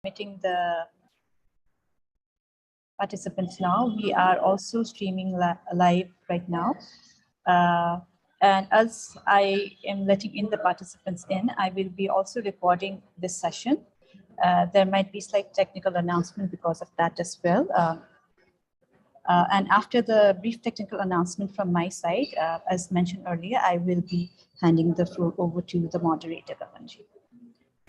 Meeting the participants now. We are also streaming live right now. And as I am letting in the participants in, I will be also recording this session. There might be slight technical announcement because of that as well. And after the brief technical announcement from my side, as mentioned earlier, I will be handing the floor over to the moderator, Gaganji.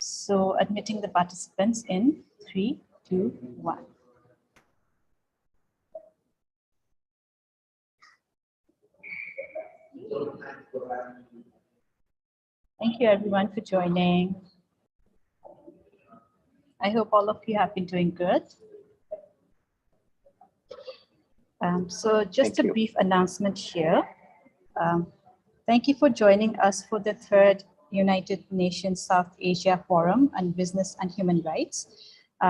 So admitting the participants in 3, 2, 1. Thank you everyone for joining. I hope all of you have been doing good. So just a brief announcement here. Thank you for joining us for the third United Nations South Asia Forum on Business and Human Rights.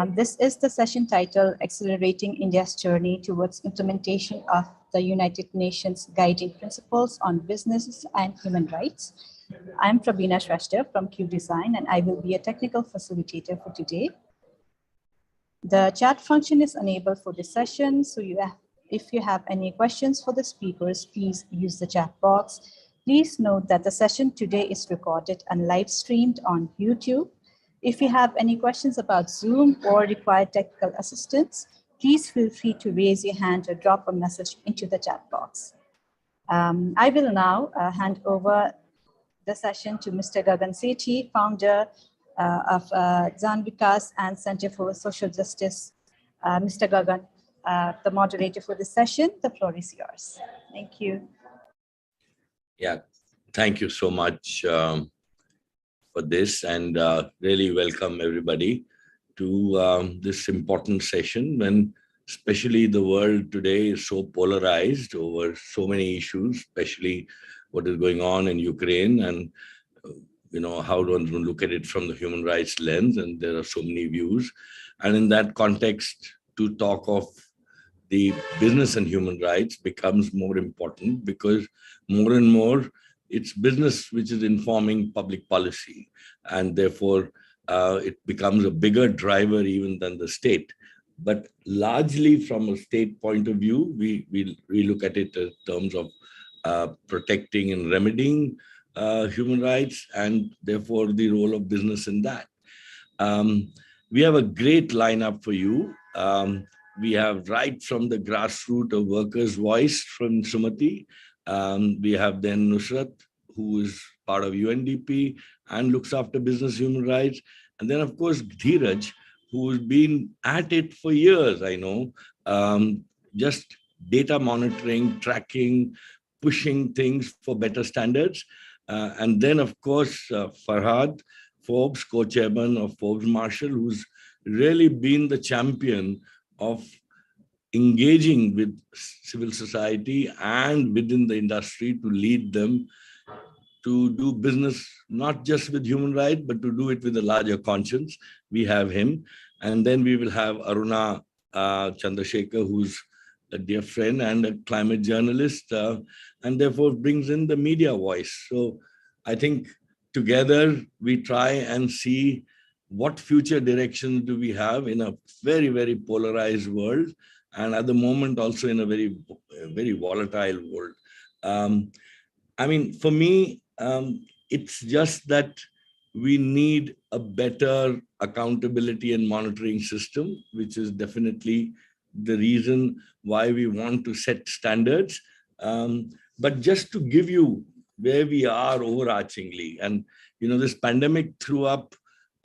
This is the session titled Accelerating India's Journey Towards Implementation of the United Nations Guiding Principles on Business and Human Rights. I'm Prabina Shrestha from Q Design, and I will be a technical facilitator for today. The chat function is enabled for this session, so if you have any questions for the speakers, please use the chat box. Please note that the session today is recorded and live streamed on YouTube. If you have any questions about Zoom or require technical assistance, please feel free to raise your hand or drop a message into the chat box. I will now hand over the session to Mr. Gagan Sethi, founder of Zan Vikas and Center for Social Justice. Mr. Gagan, the moderator for this session, the floor is yours. Thank you. Yeah, thank you so much for this, and really welcome everybody to this important session when especially the world today is so polarized over so many issues, especially what is going on in Ukraine, and how do one look at it from the human rights lens, and there are so many views. And in that context, to talk of the business and human rights becomes more important because more and more it's business which is informing public policy, and therefore it becomes a bigger driver even than the state. But largely from a state point of view, we look at it in terms of protecting and remedying human rights, and therefore the role of business in that. We have a great lineup for you. We have right from the grassroots of workers' voice from Sumati. We have then Nusrat, who is part of UNDP and looks after business human rights. And then, of course, Dheeraj, who's been at it for years, I know, just data monitoring, tracking, pushing things for better standards. And then, of course, Farhad, Forbes, co-chairman of Forbes Marshall, who's really been the champion of engaging with civil society and within the industry to lead them to do business, not just with human rights, but to do it with a larger conscience. We have him. And then we will have Aruna Chandrasekhar, who's a dear friend and a climate journalist, and therefore brings in the media voice. So I think together we try and see what future directions do we have in a very, very polarized world, and at the moment also in a very, very volatile world. I mean, for me, it's just that we need a better accountability and monitoring system, which is definitely the reason why we want to set standards. But just to give you where we are overarchingly, and this pandemic threw up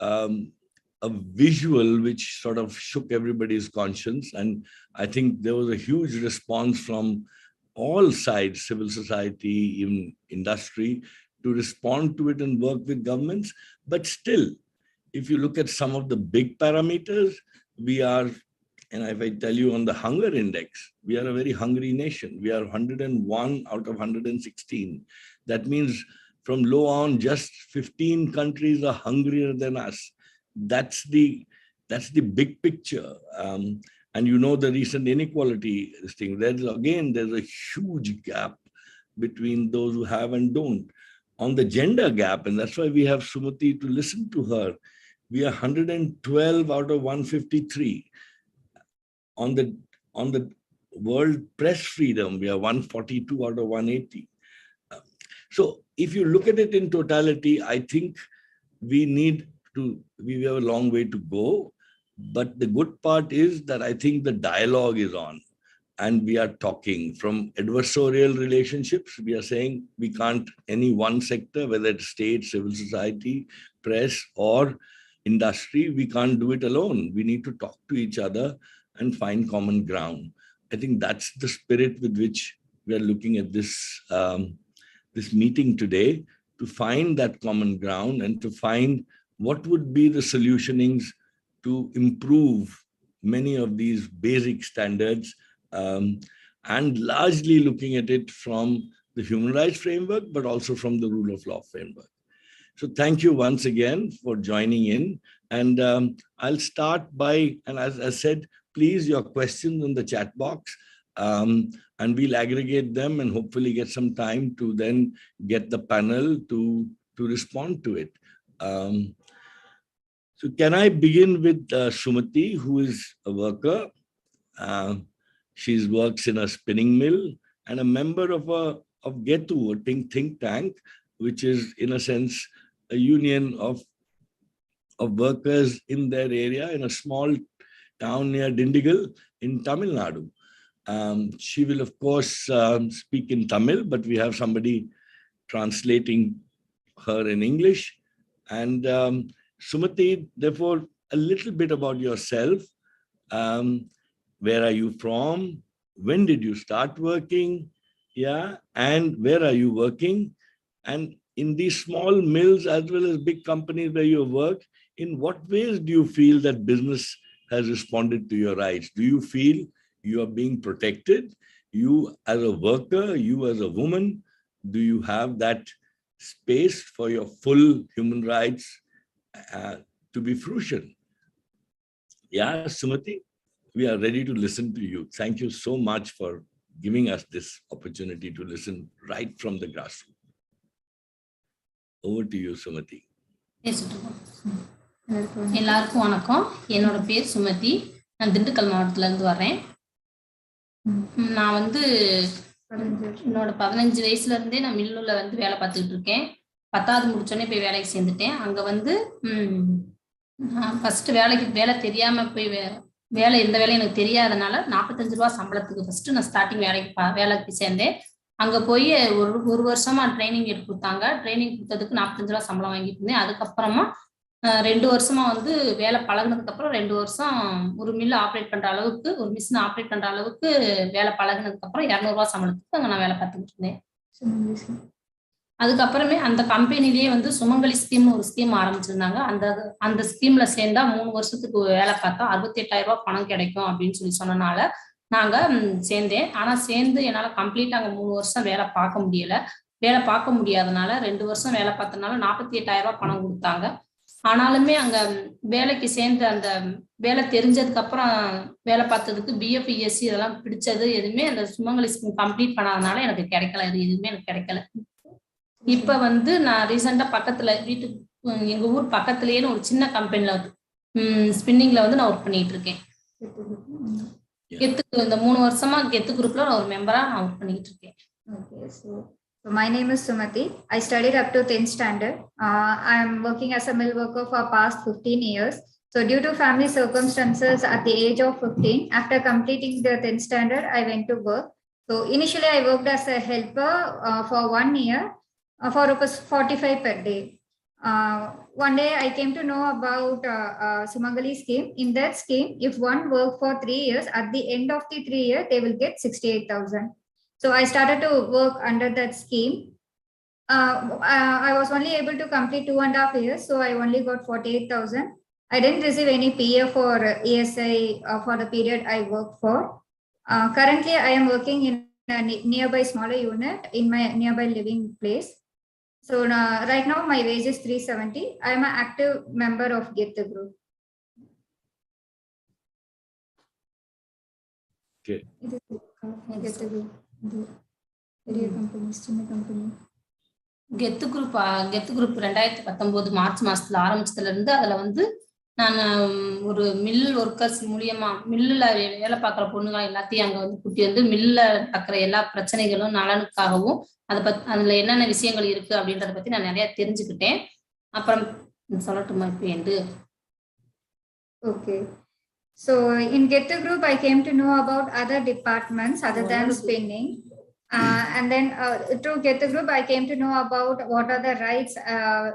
a visual which sort of shook everybody's conscience, and I think there was a huge response from all sides, civil society, even industry, to respond to it and work with governments. But still, if you look at some of the big parameters, we are, and if I tell you on the hunger index, we are a very hungry nation. We are 101 out of 116. That means from low on, just 15 countries are hungrier than us. That's the big picture. And the recent inequality thing. There's a huge gap between those who have and don't. On the gender gap, and that's why we have Sumati to listen to her. we are 112 out of 153. On the world press freedom, we are 142 out of 180. So if you look at it in totality, I think we have a long way to go. But the good part is that I think the dialogue is on and we are talking from adversarial relationships. We are saying we can't, any one sector, whether it's state, civil society, press or industry, we can't do it alone. We need to talk to each other and find common ground. I think that's the spirit with which we are looking at this meeting today, to find that common ground and to find what would be the solutionings to improve many of these basic standards, and largely looking at it from the human rights framework, but also from the rule of law framework. So thank you once again for joining in. And I'll start by, and as I said, please, your questions in the chat box, and we'll aggregate them and hopefully get some time to then get the panel to respond to it. So can I begin with Sumati, who is a worker? She works in a spinning mill and a member of GETU, a think tank, which is in a sense a union of workers in their area in a small town near Dindigul in Tamil Nadu. She will, of course, speak in Tamil, but we have somebody translating her in English. And Sumati, therefore, a little bit about yourself. Where are you from? When did you start working? Yeah, and where are you working? And in these small mills as well as big companies where you work, in what ways do you feel that business has responded to your rights? Do you feel you are being protected? You as a worker, you as a woman, do you have that space for your full human rights to be fruition? Yeah, Sumati, we are ready to listen to you. Thank you so much for giving us this opportunity to listen right from the grassroots. Over to you, Sumati. எல்லாருக்கும் வணக்கம். என்னோட பேர் சுமதி. நான் திண்டுக்கல் மாவட்டத்துல இருந்து வரேன். நான் வந்து என்னோட 15 வயசுல இருந்தே நான் மில்லுல வந்து வேலை பார்த்துட்டு இருக்கேன். 10வது முடிச்சோடனே போய் வேலைக்கு சேர்ந்துட்டேன். அங்க வந்து ஃபர்ஸ்ட் வேலை தெரியாம போய் வேலை எந்த வேலையும் எனக்கு தெரியாதனால 45 ரூபா சம்பளத்துக்கு ஃபர்ஸ்ட் நான் ஸ்டார்டிங் வேலைக்கு சேர்ந்தேன். அங்க போய் ஒரு வருஷமா ட்ரைனிங் எடுத்து கொடுத்தாங்க. ட்ரைனிங் கொடுத்ததுக்கு 45 ரூபா சம்பளம் வாங்கிட்டு இருந்தேன். அதுக்கப்புறமா 2 வருஷமா வந்து வேலை பழகினதுக்கு அப்புறம் 2 வருஷம் ஒரு மில் ஆப்ரேட் பண்ற அளவுக்கு, ஒரு மிஷின் ஆப்ரேட் பண்ற அளவுக்கு வேலை பழகினதுக்கு அப்புறம் 200 ரூபா சம்பளத்துக்கு அங்க நான் வேலை பார்த்துக்கிட்டு இருந்தேன். அதுக்கப்புறமே அந்த கம்பெனிலேயே வந்து சுமங்கலி ஸ்கீம்னு ஒரு ஸ்கீம் ஆரம்பிச்சிருந்தாங்க. அந்த ஸ்கீம்ல சேர்ந்தா 3 வருஷத்துக்கு வேலை பார்த்தா 68,000 ரூபாய் பணம் கிடைக்கும் அப்படின்னு சொன்னனால நாங்க சேர்ந்தேன். ஆனா சேர்ந்து என்னால கம்ப்ளீட்டா அங்க 3 வருஷம் வேலை பார்க்க முடியல. வேலை பார்க்க முடியாதனால 2 வருஷம் வேலை பார்த்தனால 48,000 ரூபாய் பணம் கொடுத்தாங்க. ஆனாலுமே அங்க வேலைக்கு சேர்ந்து அந்த வேலை தெரிஞ்சதுக்கு அப்புறம் வேலை பார்த்ததுக்கு BF ESC இதெல்லாம் பிடிச்சது எதுவுமே அந்த சுமங்கலி ஸ்கீம் கம்ப்ளீட் பண்ணாதனால எனக்கு கிடைக்கல. இது எதுவுமே எனக்கு கிடைக்கல. இப்ப வந்து நான் ரீசெண்டா பக்கத்துல எங்க ஊர் பக்கத்துலயே ஒரு சின்ன கம்பெனில ஸ்பின்னிங்ல வந்து நான் ஒர்க் பண்ணிட்டு இருக்கேன். கெத்து இந்த 3 வருஷமா கெத்து குரூப்ல நான் ஒரு மெம்பரா நான் ஒர்க் பண்ணிட்டு இருக்கேன். Okay, so my name is Sumati. I studied up to 10th standard. I am working as a mill worker for past 15 years. So due to family circumstances at the age of 15, after completing the 10th standard, I went to work. So initially I worked as a helper for 1 year for ₹45 per day. One day I came to know about Sumangali scheme. In that scheme, if one worked for 3 years, at the end of the 3 years, they will get 68,000. So I started to work under that scheme. I was only able to complete 2.5 years, so I only got 48,000. I didn't receive any PF or ESI for the period I worked for. Currently, I am working in a nearby smaller unit in my nearby living place. So right now my wage is 370. I am an active member of GETU group. Okay. GETU group. Area company, senior company. கெத்து group 2019 March மாசத்துல ஆரம்பிச்சதுல இருந்து அதுல வந்து நான் ஒரு mill workers மூலியமா மில்லுல வேலை பார்க்குற பொண்ணுங்க எல்லாத்தையும் அங்க வந்து கூட்டி வந்து மில்ல நடக்கிற எல்லா பிரச்சனைகளும் நலனுக்காகவும் அதுல என்னென்ன விஷயங்கள் இருக்கு அப்படின்றத பத்தி நான் நிறைய தெரிஞ்சுக்கிட்டேன். அப்புறம் சொல்லட்டுமா இப்போ என்று Okay. So in Get the Group, I came to know about other departments other than spinning. And then through Get the Group, I came to know about what are the rights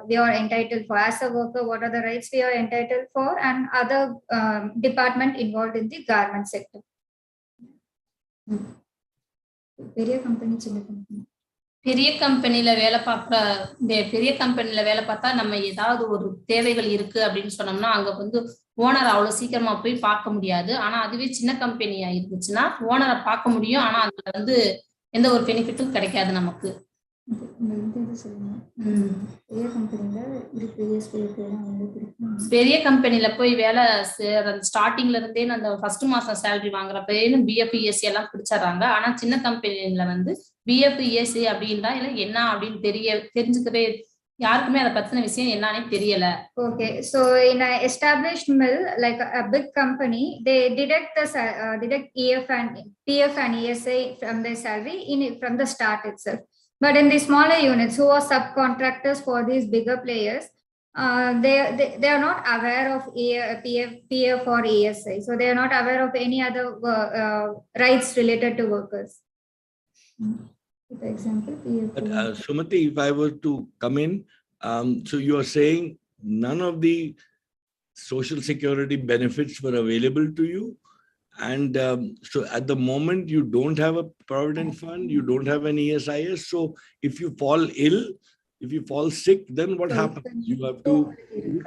we are entitled for. As a worker, what are the rights we are entitled for, and other department involved in the garment sector. பெரிய கம்பெனில வேலை பார்த்தா நம்ம ஏதாவது ஒரு தேவைகள் இருக்கு அப்படின்னு சொன்னோம்னா அங்க வந்து ஓனர் அவ்வளவு சீக்கிரமா போய் பார்க்க முடியாது. ஆனா அதுவே சின்ன கம்பெனியா இருந்துச்சுன்னா ஓனரை பார்க்க முடியும். ஆனா அதுல வந்து எந்த ஒரு பெனிஃபிட்டும் கிடைக்காது நமக்கு. பெரிய கம்பெனில போய் வேலை ஸ்டார்டிங்ல இருந்தே அந்த ஃபர்ஸ்ட் மாசம் சேலரி வாங்குறப்ப BF-ESC எல்லாம் பிடிச்சிடறாங்க. ஆனா சின்ன கம்பெனில வந்து BF-ESC அப்படின்னா என்ன அப்படின்னு தெரிஞ்சுக்கவே யாருக்குமே அதை பத்தின விஷயம் என்னன்னே தெரியல. Okay, so in an established mill like a big company, they deduct PF and ESI from their salary from the start itself. But in the smaller units who are subcontractors for these bigger players, they are not aware of PF or ESI. So they are not aware of any other rights related to workers. For example, PF. But Sumati, if I were to come in, so you are saying none of the social security benefits were available to you, and so at the moment you don't have a provident fund, you don't have an ESIS. So if you fall ill, if you fall sick, then what happens? You have to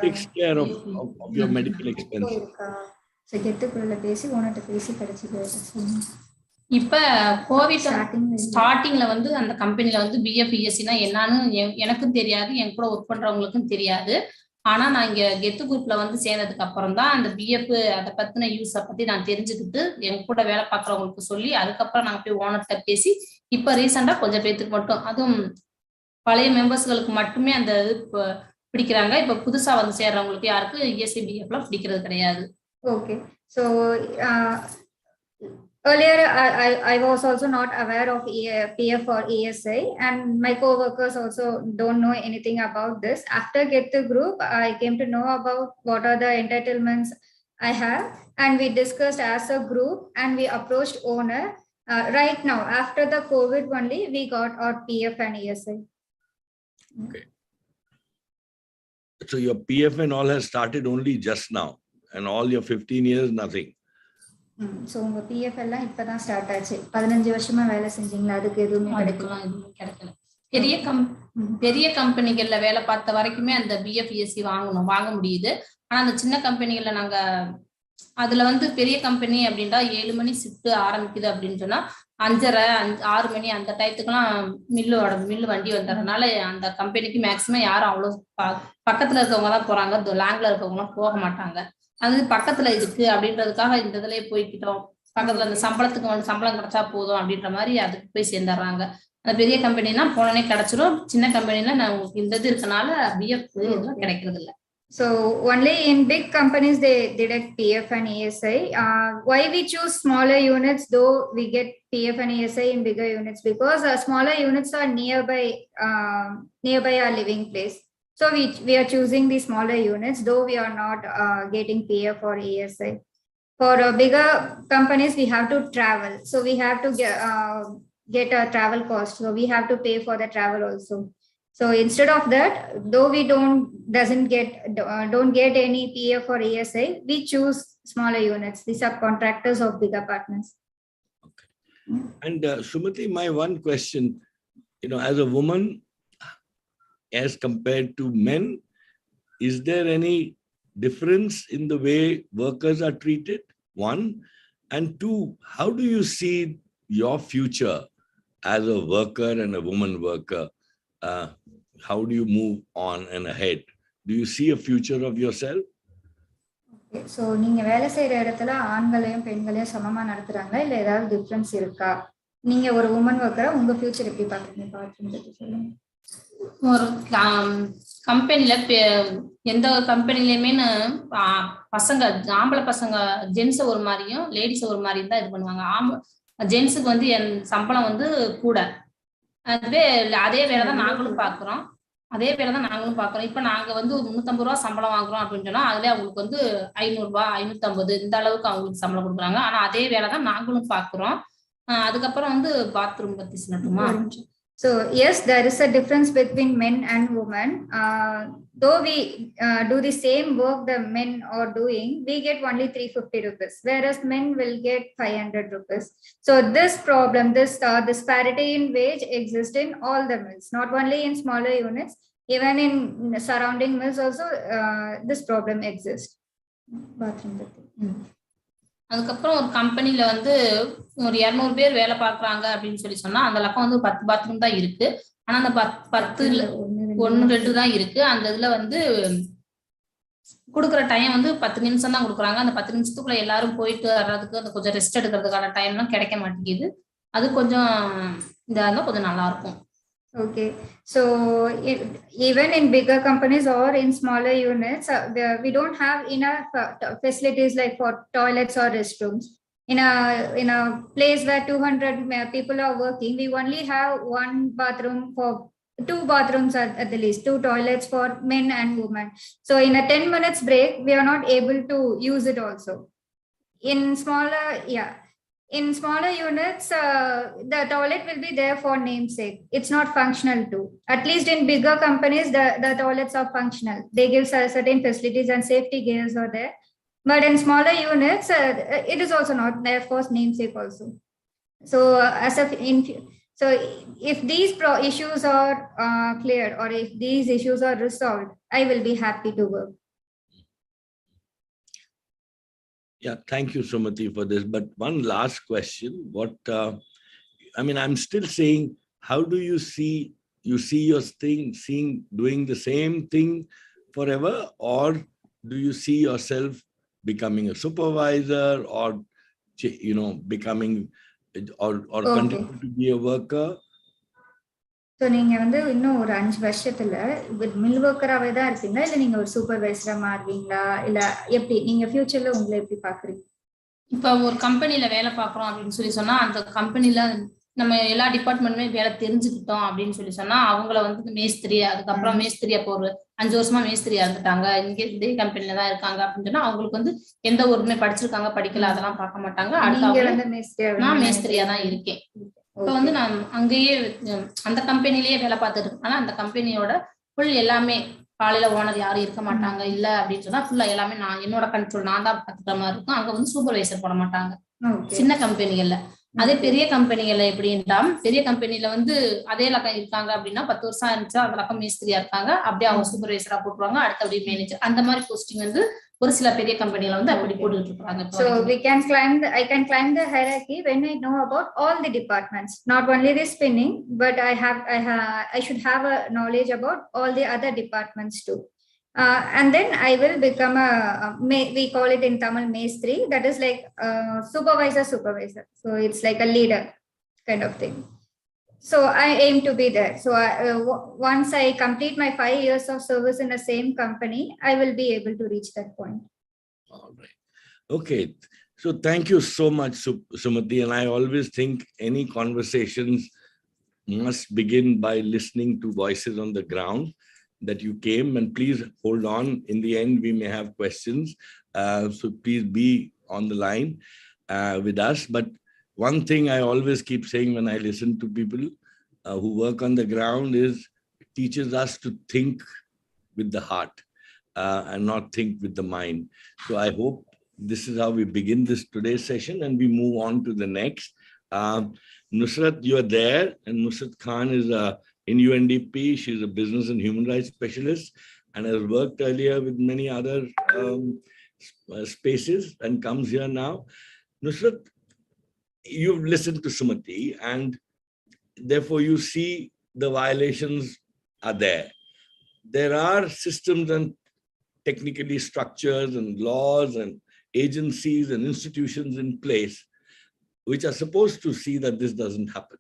take care of your medical expenses. இப்ப Covid ஸ்டார்டிங்ல வந்து அந்த கம்பெனில வந்து BF-ESCனா என்னன்னு எனக்கும் தெரியாது, என் கூட ஒர்க் பண்றவங்களுக்கும் தெரியாது. ஆனா நான் இங்க கெத்து குரூப்ல வந்து சேர்ந்ததுக்கு அப்புறம் தான் அந்த BF அதை பத்தின யூஸ பத்தி நான் தெரிஞ்சுக்கிட்டு என் கூட வேலை பார்க்கறவங்களுக்கு சொல்லி அதுக்கப்புறம் நாங்க போய் ஓனர்கிட்ட பேசி இப்ப ரீசெண்டா கொஞ்சம் பேத்துக்கு மட்டும், அதுவும் பழைய மெம்பர்ஸ்களுக்கு மட்டுமே அந்த இது பிடிக்கிறாங்க. இப்ப புதுசா வந்து சேர்றவங்களுக்கு யாருக்கு ESI BF-லாம் பிடிக்கிறது கிடையாது. Okay, so earlier, I was also not aware of PF or ESI, and my co-workers also don't know anything about this. After Get the Group, I came to know about what are the entitlements I have, and we discussed as a group, and we approached owner. Right now, after the COVID only, we got our PF and ESI. Okay. So your PF and all has started only just now, and all your 15 years, nothing. So உங்க PF எல்லாம் இப்பதான் start ஆச்சு. 15 வருஷமா வேலை செஞ்சீங்களா? அதுக்கு எதுவுமே கிடைக்கல. பெரிய கம்பெனிகள்ல வேலை பார்த்த வரைக்குமே அந்த BF-ESC வாங்க முடியுது. ஆனா அந்த சின்ன கம்பெனிகள்ல நாங்க அதுல வந்து பெரிய கம்பெனி அப்படின்னா 7 மணி ஷிஃப்ட் ஆரம்பிக்குது அப்படின்னு சொன்னா 5:30 6 மணி அந்த டயத்துக்குலாம் மில்லு வண்டி வந்ததுனால அந்த கம்பெனிக்கு மேக்சிமம் யாரும் அவ்வளவு பக்கத்துல இருக்கவங்க தான் போறாங்க, லாங்ல இருக்கவங்க எல்லாம் போக மாட்டாங்க. அது பக்கத்துல இருக்கு அப்படின்றதுக்காக இந்த இதுலயே போய்கிட்டோம், பக்கத்துல அந்த சம்பளத்துக்கு வந்து சம்பளம் கிடைச்சா போதும் அப்படின்ற மாதிரி அதுக்கு போய் சேர்ந்துடுறாங்க. அந்த பெரிய கம்பெனினா போனே கிடைச்சிடும், சின்ன கம்பெனில நான் உங்களுக்கு இந்த இது இருக்கனால BF இதெல்லாம் கிடைக்கிறது இல்லை. So only in big companies they deduct PF and ESI. Why we choose smaller units though we get PF and ESI in bigger units? Because smaller units are nearby our living place. So we are choosing the smaller units, though we are not getting PF or ESI. For bigger companies, we have to travel. So we have to get a travel cost. So we have to pay for the travel also. So instead of that, though we don't get any PF or ESI, we choose smaller units, the subcontractors of bigger partners. Okay. And Sumati, my one question, as a woman, as compared to men, is there any difference in the way workers are treated? One, and two, how do you see your future as a worker and a woman worker? How do you move on and ahead? Do you see a future of yourself? Okay, so நீங்க வேலை செய்யற இடத்துல ஆண்களையும் பெண்களையும் சமமா நடத்துறாங்களா இல்ல ஏதாவது difference இருக்கா? நீங்க ஒரு வுமன் ஒர்க்கரா உங்க ஃபியூச்சர் எப்படி பாக்குறீங்க? சொல்லுங்க. ஒரு கம்பெனில எந்த கம்பெனிலயுமே பசங்க ஆம்பளை பசங்க ஜென்ஸ் ஒரு மாதிரியும் லேடிஸ் ஒரு மாதிரியும் தான் இது பண்ணுவாங்க. ஜென்ஸுக்கு வந்து என் சம்பளம் வந்து கூட. அதே வேலை தான் நாங்களும் பாக்குறோம். இப்ப நாங்க வந்து 350 ரூபா சம்பளம் வாங்குறோம் அப்படின்னு சொன்னா அதுல அவங்களுக்கு வந்து 500 ரூபாய் 550 இந்த அளவுக்கு அவங்களுக்கு சம்பளம் கொடுக்குறாங்க. ஆனா அதே வேலை தான் நாங்களும் பாக்குறோம். அதுக்கப்புறம் வந்து பாத்ரூம் பத்தி சொல்லட்டுமா? So yes, there is a difference between men and women. Though we do the same work the men are doing, we get only 350 rupees, whereas men will get 500 rupees. So this problem, this disparity in wage exists in all the mills, not only in smaller units, even in surrounding mills also this problem exists. அதுக்கப்புறம் ஒரு கம்பெனில வந்து ஒரு 200 பேர் வேலை பார்க்கறாங்க அப்படின்னு சொல்லி சொன்னா அந்த பக்கம் வந்து 10 பாத்ரூம் தான் இருக்கு. ஆனா அந்த 10ல 1-2 தான் இருக்கு. அந்த இதுல வந்து கொடுக்குற டைம் வந்து 10 நிமிஷம் தான் கொடுக்குறாங்க. அந்த 10 நிமிஷத்துக்குள்ள எல்லாரும் போயிட்டு வர்றதுக்கு அந்த கொஞ்சம் ரெஸ்ட் எடுக்கிறதுக்கான டைம்லாம் கிடைக்க மாட்டேங்குது. அது கொஞ்சம் இதா இருந்தா கொஞ்சம் நல்லா இருக்கும். Okay, so even in bigger companies or in smaller units, we don't have enough facilities like for toilets or restrooms. In a place where 200 people are working, we only have one bathroom for 2 bathrooms at the least, 2 toilets for men and women. So in a 10 minutes break, we are not able to use it also. In smaller units, the toilet will be there for namesake. It's not functional too. At least in bigger companies, the toilets are functional. They give certain facilities and safety gears are there. But in smaller units, it is also not there for namesake also. So if these issues are cleared or if these issues are resolved, I will be happy to work. Yeah, thank you, Sumati, for this. But one last question. I'm still saying, how do you see your thing, doing the same thing forever? Or do you see yourself becoming a supervisor or, becoming or continue to be a worker? So நீங்க வந்து இன்னும் ஒரு 5 வருஷத்துல mill ஒர்க்கராவே தான் இருப்பீங்களா இல்ல நீங்க ஒரு சூப்பர்வைசரா மாறுவீங்களா இல்ல எப்படி நீங்க ஃபியூச்சர்ல உங்களை எப்படி பாக்குறீங்க? இப்ப ஒரு கம்பெனில வேலை பார்க்கறோம் அப்படின்னு சொல்லி சொன்னா அந்த கம்பெனில நம்ம எல்லா டிபார்ட்மெண்ட்டுமே வேலை தெரிஞ்சுக்கிட்டோம் அப்படின்னு சொல்லி சொன்னா அவங்கள வந்து மேஸ்திரி, அதுக்கப்புறம் மேஸ்திரி அப்போ ஒரு 5 வருஷமா மேஸ்திரியா இருந்துட்டாங்க, இங்க இதே கம்பெனில தான் இருக்காங்க அப்படின்னு சொன்னா அவங்களுக்கு வந்து எந்த ஊருமே படிச்சிருக்காங்க படிக்கல அதெல்லாம் பார்க்க மாட்டாங்க. நான் மேஸ்திரியா தான் இருக்கேன். இப்ப வந்து நான் அங்கேயே அந்த கம்பெனிலேயே வேலை பார்த்துட்டு இருக்கேன். அந்த கம்பெனியோட ஃபுல் எல்லாமே காலையில ஓனர் யாரும் இருக்க மாட்டாங்க இல்ல அப்படின்னு சொன்னா ஃபுல்லா எல்லாமே நான் என்னோட கண்ட்ரோல் நான் தான் பார்த்துக்கிற மாதிரி இருக்கும். அங்க வந்து சூப்பர்வைசர் போட மாட்டாங்க சின்ன கம்பெனிகள்ல. அதே பெரிய கம்பெனிகள்ல எப்படின்னா பெரிய கம்பெனில வந்து அதே லக்கம் இருக்காங்க அப்படின்னா 10 வருஷம் இருந்துச்சா அந்த லக்கம் மேஸ்திரியா இருக்காங்க, அப்படியே அவங்க சூப்பர்வைசரா போட்டுருவாங்க, அடுத்த அப்படியே மேனேஜர். அந்த மாதிரி போஸ்டிங் வந்து ஒரு சில பெரிய கம்பெனில வந்து அப்படி போட்டுட்டு இருக்காங்க. So I can climb the hierarchy when I know about all the departments, not only the spinning, but I should have a knowledge about all the other departments too. And then I will become we call it in Tamil Mestri, that is like supervisor. So it's like a leader kind of thing. So I aim to be there. So once I complete my 5 years of service in the same company, I will be able to reach that point. All right. Okay. So thank you so much, Sumati. And I always think any conversations must begin by listening to voices on the ground, that you came, and please hold on. In the end, we may have questions. So please be on the line with us. But one thing I always keep saying when I listen to people who work on the ground is it teaches us to think with the heart and not think with the mind. So I hope this is how we begin this today's session and we move on to the next. Nusrat, you are there, and Nusrat Khan is in UNDP. She's a business and human rights specialist and has worked earlier with many other spaces and comes here now. Nusrat, you've listened to Sumati and therefore you see the violations are there. There are systems and technically structures and laws and agencies and institutions in place which are supposed to see that this doesn't happen.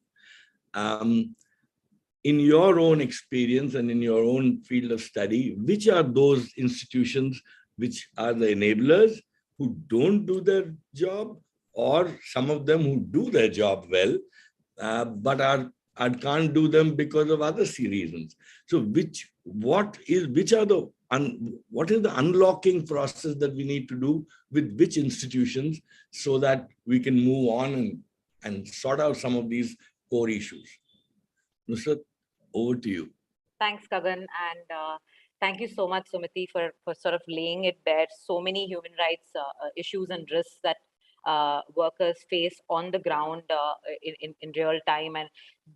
in your own experience and in your own field of study, which are those institutions which are the enablers who don't do their job, or some of them who do their job well, but can't do them because of other reasons. So what is the unlocking process that we need to do with which institutions so that we can move on and sort out some of these core issues? Nusrat, over to you. Thanks, Gagan, and thank you so much, Sumati, for sort of laying it bare. So many human rights issues and risks that workers face on the ground in real time, and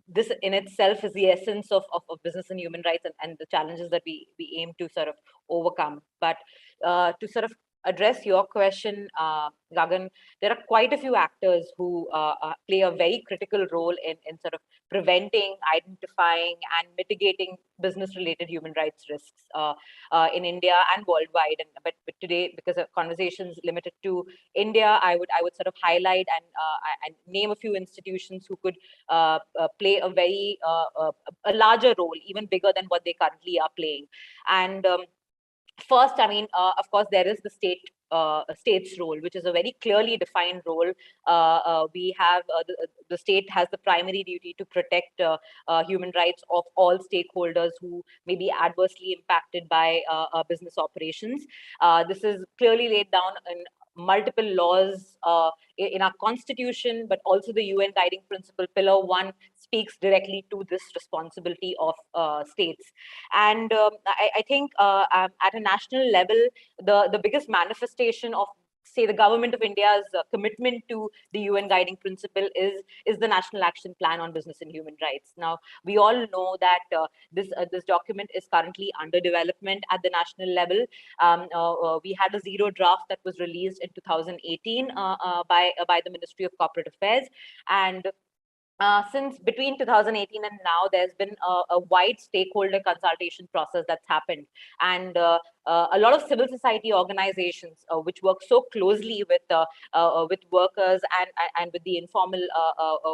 this in itself is the essence of business and human rights and the challenges that we aim to sort of overcome. But to sort of address your question, Gagan, there are quite a few actors who play a very critical role in sort of preventing, identifying, and mitigating business-related human rights risks in India and worldwide. But today, because the conversation is limited to India, I would sort of highlight and name a few institutions who could play a very a larger role, even bigger than what they currently are playing. And first, I mean, of course, there is the state's role, which is a very clearly defined role. We have the state has the primary duty to protect human rights of all stakeholders who may be adversely impacted by business operations. This is clearly laid down in multiple laws in our constitution, but also the UN guiding principle, Pillar 1, speaks directly to this responsibility of states. And I think at a national level, the biggest manifestation of, say, the government of India's commitment to the UN guiding principle is the National Action Plan on Business and Human Rights. Now, we all know that this document is currently under development at the national level. We had a zero draft that was released in 2018 by the Ministry of Corporate Affairs, and since between 2018 and now, there's been a wide stakeholder consultation process that's happened. And a lot of civil society organizations, which work so closely with workers and with the informal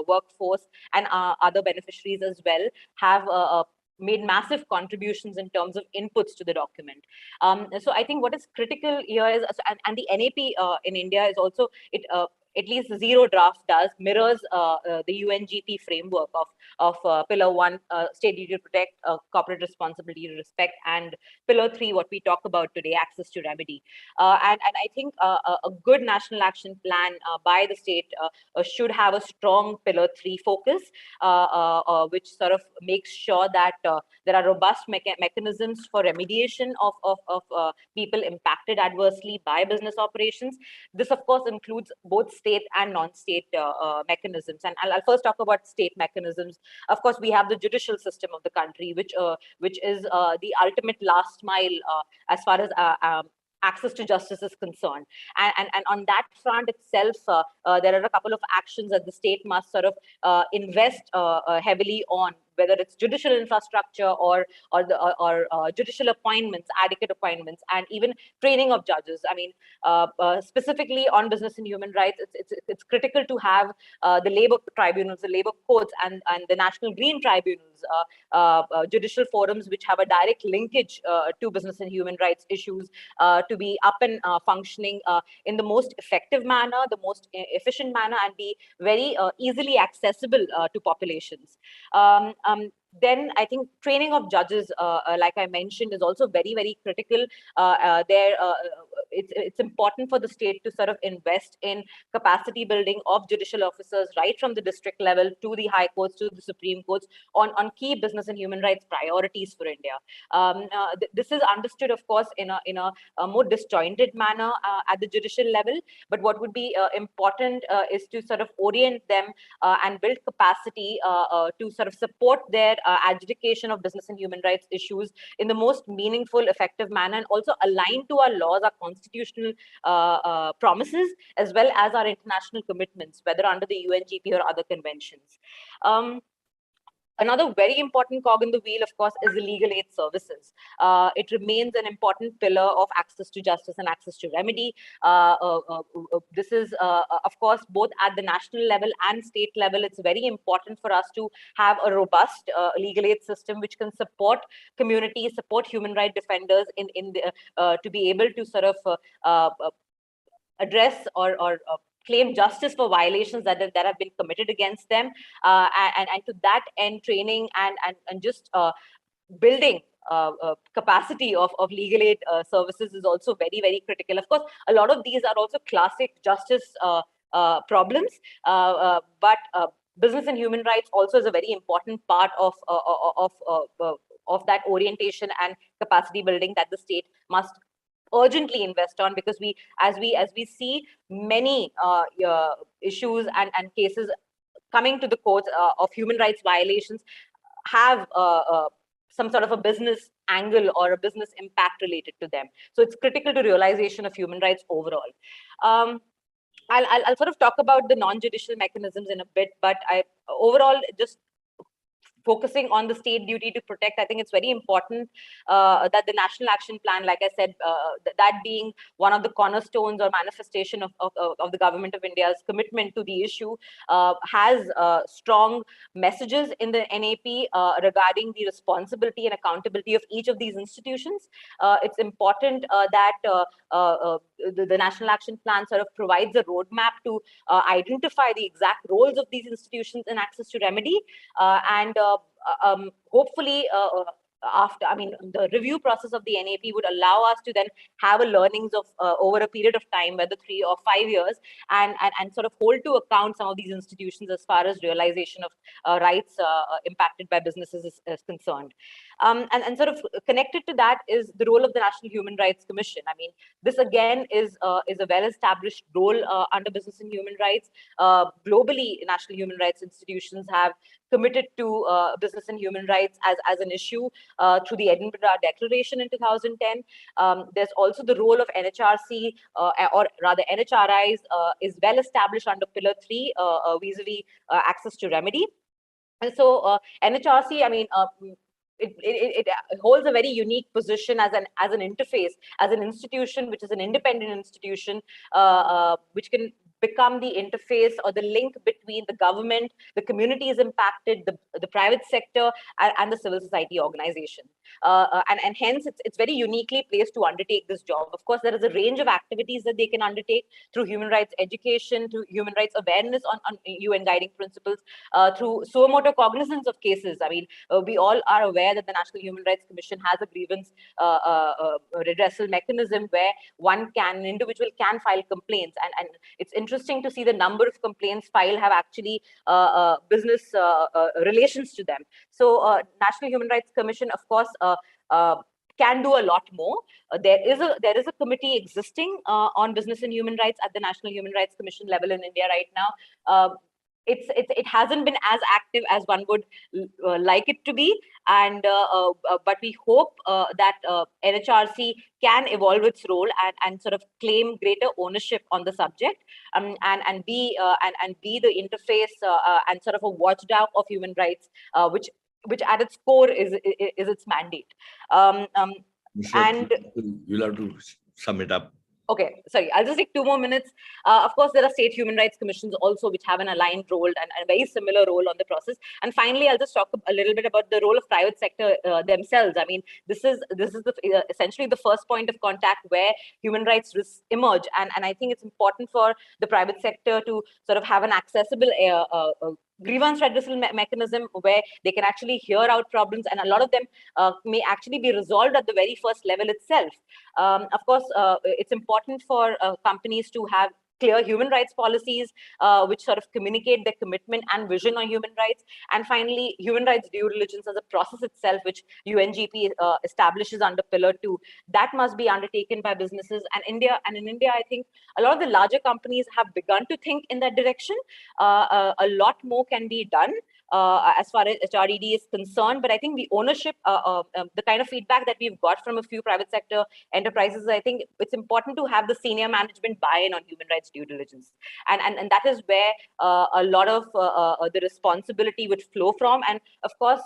workforce and other beneficiaries as well, have made massive contributions in terms of inputs to the document. So I think what is critical here is, and the NAP in India is also, at least the zero draft mirrors the UNGP framework of Pillar 1, state duty to protect, corporate responsibility to respect, and Pillar 3, what we talk about today, access to remedy. And I think a good national action plan by the state should have a strong Pillar 3 focus, which sort of makes sure that there are robust mechanisms for remediation of people impacted adversely by business operations. This, of course, includes both state and non-state mechanisms. And I'll first talk about state mechanisms. Of course, we have the judicial system of the country, which is the ultimate last mile as far as access to justice is concerned. And on that front itself, there are a couple of actions that the state must sort of invest heavily on, whether it's judicial infrastructure or judicial appointments, adequate appointments, and even training of judges. I mean, specifically on business and human rights, it's critical to have the labor tribunals, the labor courts, and the national green tribunals, judicial forums which have a direct linkage to business and human rights issues, to be up and functioning in the most effective manner, the most efficient manner, and be very easily accessible to populations. Then I think training of judges, like I mentioned, is also very, very critical. It's important for the state to sort of invest in capacity building of judicial officers right from the district level to the high courts, to the Supreme Courts, on key business and human rights priorities for India. This is understood, of course, in a more disjointed manner at the judicial level. But what would be important is to sort of orient them and build capacity to sort of support their adjudication of business and human rights issues in the most meaningful, effective manner, and also align to our laws, our constitutional promises, as well as our international commitments, whether under the UNGP or other conventions. Another very important cog in the wheel, of course, is the legal aid services. It remains an important pillar of access to justice and access to remedy. This is, of course, both at the national level and state level. It's very important for us to have a robust legal aid system which can support communities, support human rights defenders to be able to sort of address or claim justice for violations that have been committed against them, and to that end, training and just building capacity of legal aid services is also very, very critical. Of course, a lot of these are also classic justice problems, but business and human rights also is a very important part of that orientation and capacity building that the state must urgently invest on, because as we see many issues and cases coming to the courts of human rights violations have some sort of a business angle or a business impact related to them. So it's critical to realization of human rights overall. I'll sort of talk about the non-judicial mechanisms in a bit, but overall just focusing on the state duty to protect, I think it's very important that the National Action Plan, like I said, that being one of the cornerstones or manifestation of the Government of India's commitment to the issue, has strong messages in the NAP regarding the responsibility and accountability of each of these institutions. It's important that the National Action Plan sort of provides a roadmap to identify the exact roles of these institutions in access to remedy, and hopefully after, the review process of the NAP would allow us to then have a learnings of over a period of time, whether 3 or 5 years, and sort of hold to account some of these institutions as far as realization of rights impacted by businesses is concerned. And sort of connected to that is the role of the National Human Rights Commission. I mean, this again is a well-established role under business and human rights. Globally, national human rights institutions have committed to business and human rights as an issue through the Edinburgh Declaration in 2010. There's also the role of NHRC, or rather NHRIs, is well established under Pillar 3 vis-a-vis access to remedy. And so NHRC, I mean, it holds a very unique position as an interface, as an institution which is an independent institution, which can become the interface or the link between the government, the communities impacted, the private sector, and the civil society organization. And hence, it's very uniquely placed to undertake this job. Of course, there is a range of activities that they can undertake through human rights education, through human rights awareness on UN guiding principles, through suo motu cognizance of cases. I mean, we all are aware that the National Human Rights Commission has a grievance redressal mechanism where an individual can file complaints, and it's interesting to see the number of complaints filed have actually business relations to them. So National Human Rights Commission, of course, can do a lot more. There is a committee existing on business and human rights at the National Human Rights Commission level in India right now. It hasn't been as active as one would like it to be, and but we hope that NHRC can evolve its role and sort of claim greater ownership on the subject, and be the interface and sort of a watchdog of human rights, which at its core is its mandate. You'll have to sum it up. Okay, sorry, I'll just take 2 more minutes. Of course, there are state human rights commissions also, which have an aligned role and a very similar role on the process. And finally, I'll just talk a little bit about the role of private sector themselves. I mean, this is essentially the first point of contact where human rights risks emerge. And I think it's important for the private sector to sort of have an accessible grievance redressal mechanism where they can actually hear out problems, and a lot of them may actually be resolved at the very first level itself. Of course, it's important for companies to have clear human rights policies, which sort of communicate their commitment and vision on human rights. And finally, human rights due diligence as a process itself, which UNGP establishes under Pillar 2, that must be undertaken by businesses. And in India, I think a lot of the larger companies have begun to think in that direction. A lot more can be done. as far as HRDD is concerned. But I think the ownership, the kind of feedback that we've got from a few private sector enterprises, I think it's important to have the senior management buy-in on human rights due diligence. And that is where a lot of the responsibility would flow from. And of course,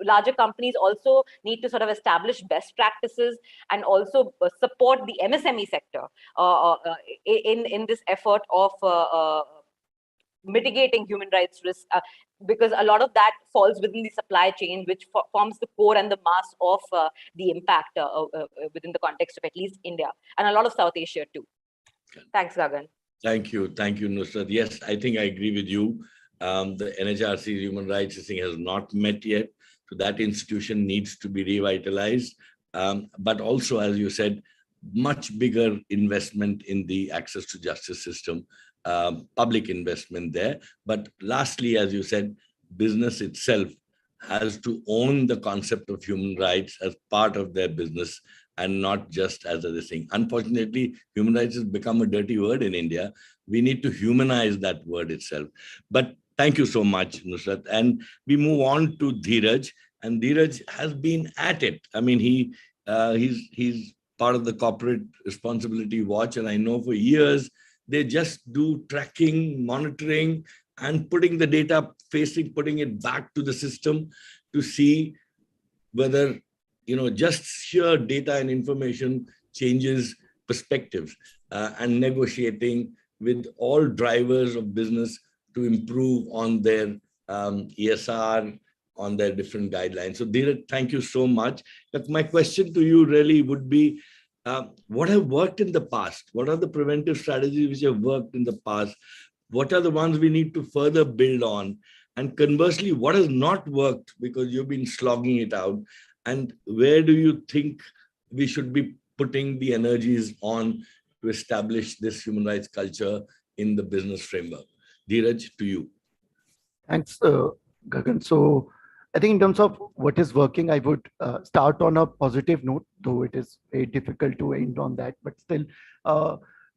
larger companies also need to sort of establish best practices and also support the MSME sector in this effort of mitigating human rights risk, because a lot of that falls within the supply chain, which forms the core and the mass of the impact within the context of at least India and a lot of South Asia too. Thanks, Gagan. Thank you, Nusrat. Yes, I think I agree with you. The NHRC human rights thing has not met yet. So that institution needs to be revitalized. But also, as you said, much bigger investment in the access to justice system, public investment there. But lastly, as you said, business itself has to own the concept of human rights as part of their business and not just as a thing. Unfortunately, human rights has become a dirty word in India. We need to humanize that word itself. But thank you so much, Nusrat. And we move on to Dheeraj. And Dheeraj has been at it. I mean, he's part of the corporate responsibility watch. And I know for years, they just do tracking, monitoring, and putting the data, putting it back to the system to see whether, just sheer data and information changes perspectives, and negotiating with all drivers of business to improve on their ESR, on their different guidelines. So Dheeraj, thank you so much. But my question to you really would be, what have worked in the past? What are the preventive strategies which have worked in the past? What are the ones we need to further build on? And conversely, what has not worked because you've been slogging it out? And where do you think we should be putting the energies on to establish this human rights culture in the business framework? Dheeraj, to you. Thanks, Gagan. So I think in terms of what is working, I would start on a positive note, though it is very difficult to end on that. But still,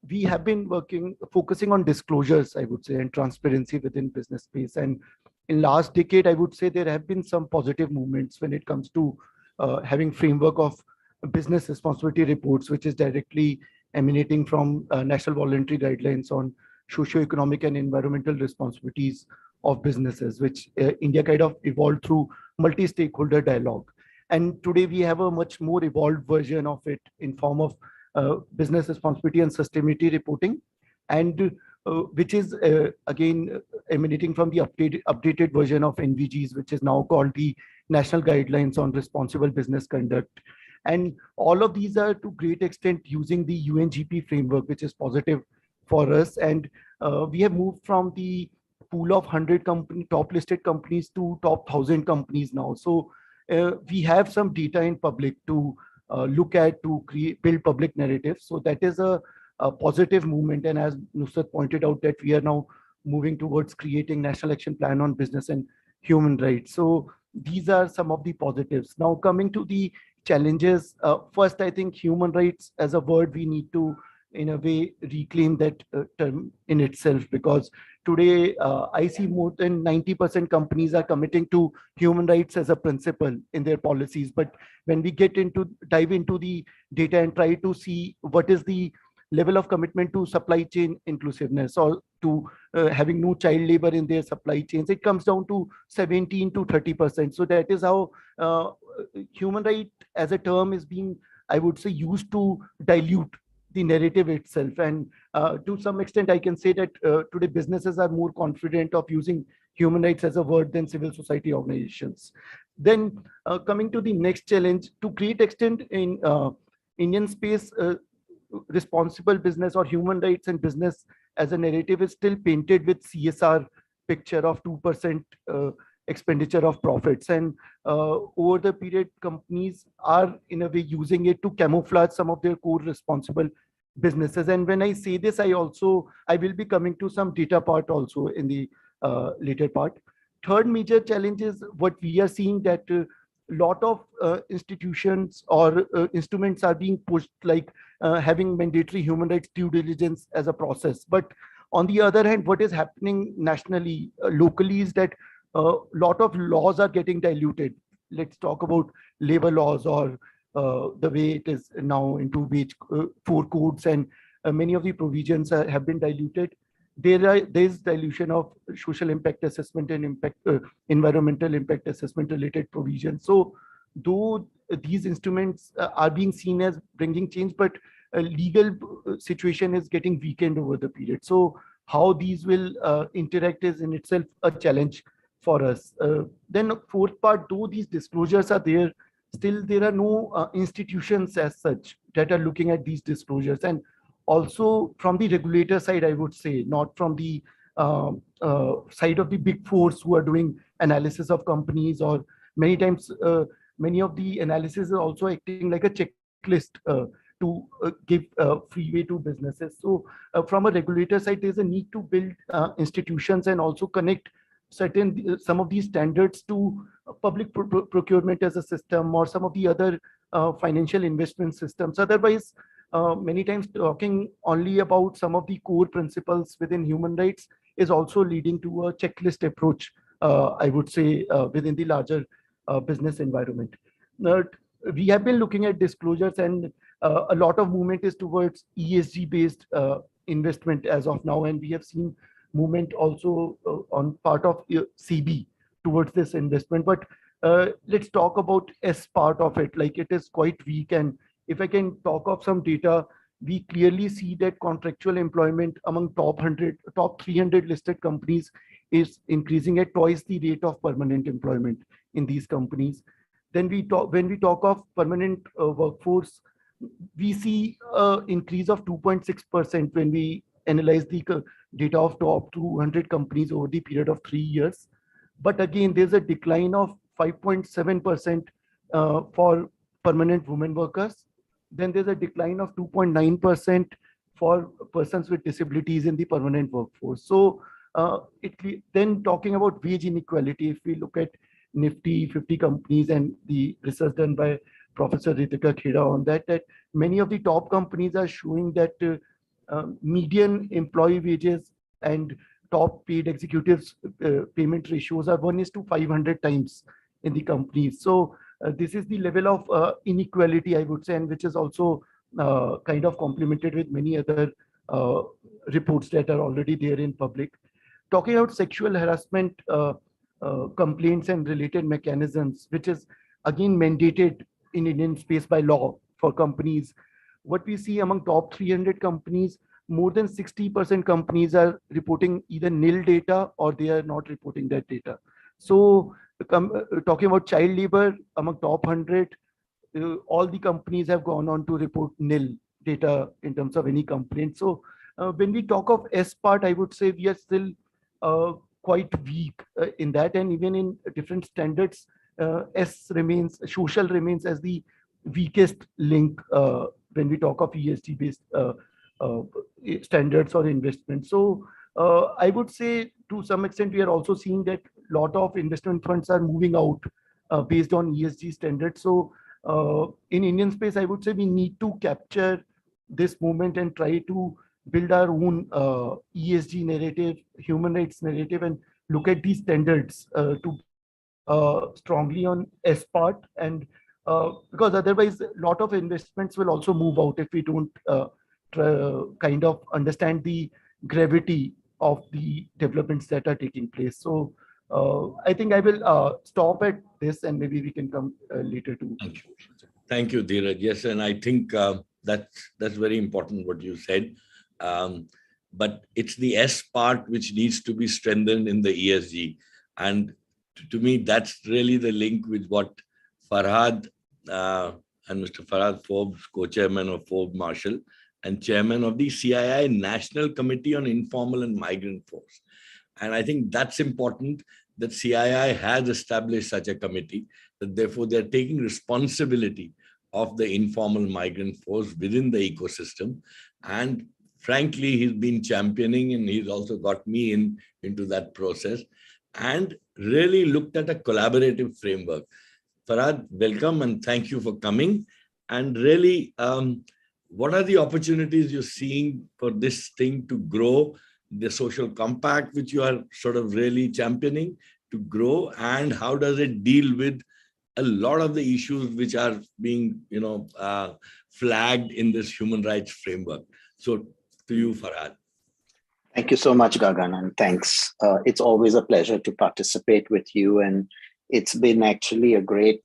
we have been focusing on disclosures, I would say, and transparency within business space. And in last decade, I would say there have been some positive movements when it comes to having framework of business responsibility reports, which is directly emanating from national voluntary guidelines on socio-economic and environmental responsibilities of businesses, which India kind of evolved through multi-stakeholder dialogue. And today we have a much more evolved version of it in form of business responsibility and sustainability reporting, and which is again emanating from the updated version of NVGs, which is now called the National Guidelines on Responsible Business Conduct. And all of these are to great extent using the UNGP framework, which is positive for us. And we have moved from the pool of 100 top listed companies to top 1,000 companies now. So we have some data in public to look at, to build public narratives. So that is a positive movement. And as Nusrat pointed out, that we are now moving towards creating National Action Plan on Business and Human Rights. So these are some of the positives. Now coming to the challenges, first, I think human rights as a word, we need to in a way reclaim that term in itself, because today I see more than 90% companies are committing to human rights as a principle in their policies. But when we dive into the data and try to see what is the level of commitment to supply chain inclusiveness or to having no child labor in their supply chains, it comes down to 17 to 30%. So that is how human right as a term is being, I would say, used to dilute the narrative itself. And to some extent, I can say that today businesses are more confident of using human rights as a word than civil society organizations. Then coming to the next challenge, to great extent in Indian space, responsible business or human rights and business as a narrative is still painted with CSR picture of 2% expenditure of profits. And over the period, companies are in a way using it to camouflage some of their core responsible businesses. And when I say this, I will be coming to some data part also in the later part. Third major challenge is what we are seeing, that a lot of institutions or instruments are being pushed, like having mandatory human rights due diligence as a process. But on the other hand, what is happening nationally, locally, is that a lot of laws are getting diluted. Let's talk about labor laws or the way it is now into wage 4 codes, and many of the provisions have been diluted. There's dilution of social impact assessment and environmental impact assessment related provisions. So though these instruments are being seen as bringing change, but a legal situation is getting weakened over the period. So how these will interact is in itself a challenge for us. Then fourth part, though these disclosures are there, still there are no institutions as such that are looking at these disclosures. And also from the regulator side, I would say, not from the side of the big fours who are doing analysis of companies, or many times many of the analysis are also acting like a checklist to give freeway to businesses. So from a regulator side, there's a need to build institutions and also connect some of these standards to public procurement as a system, or some of the other financial investment systems. Otherwise, many times talking only about some of the core principles within human rights is also leading to a checklist approach, I would say, within the larger business environment. We have been looking at disclosures, and a lot of movement is towards ESG based investment as of now, and we have seen movement also on part of CB towards this investment. But let's talk about S part of it. Like, it is quite weak, and if I can talk of some data, we clearly see that contractual employment among top 300 listed companies is increasing at twice the rate of permanent employment in these companies. Then when we talk of permanent workforce, we see an increase of 2.6% when we analyze the data of top 200 companies over the period of 3 years. But again, there's a decline of 5.7% for permanent women workers. Then there's a decline of 2.9% for persons with disabilities in the permanent workforce. So then talking about wage inequality, if we look at Nifty 50 companies and the research done by Professor Ritika Kheda on that many of the top companies are showing that median employee wages and top paid executives payment ratios are 1:500 times in the companies. So this is the level of inequality, I would say, and which is also kind of complemented with many other reports that are already there in public. Talking about sexual harassment complaints and related mechanisms, which is again mandated in Indian space by law for companies. What we see among top 300 companies, more than 60% companies are reporting either nil data or they are not reporting that data. So talking about child labor among top 100, all the companies have gone on to report nil data in terms of any complaint. So when we talk of S part, I would say we are still quite weak in that, and even in different standards, social remains as the weakest link when we talk of ESG based standards or investment. So I would say to some extent we are also seeing that a lot of investment funds are moving out based on ESG standards. So in Indian space, I would say we need to capture this movement and try to build our own ESG narrative, human rights narrative, and look at these standards to strongly on S part. And because otherwise a lot of investments will also move out if we don't kind of understand the gravity of the developments that are taking place. So I think I will stop at this, and maybe we can come later to. Thank you, Dheeraj. Yes, and I think that's very important what you said. But it's the S part which needs to be strengthened in the ESG. And to me, that's really the link with what Farhad and Mr. Farhad Forbes, co-chairman of Forbes Marshall and chairman of the CII National Committee on Informal and Migrant Force. And I think that's important that CII has established such a committee, that therefore they're taking responsibility of the informal migrant force within the ecosystem. And frankly, he's been championing, and he's also got me into that process and really looked at a collaborative framework. Farhad, welcome and thank you for coming. And really, what are the opportunities you're seeing for this thing to grow, the social compact, which you are sort of really championing, to grow, and how does it deal with a lot of the issues which are being, flagged in this human rights framework? So to you, Farhad. Thank you so much, Gagan, and thanks. It's always a pleasure to participate with you, and it's been actually a great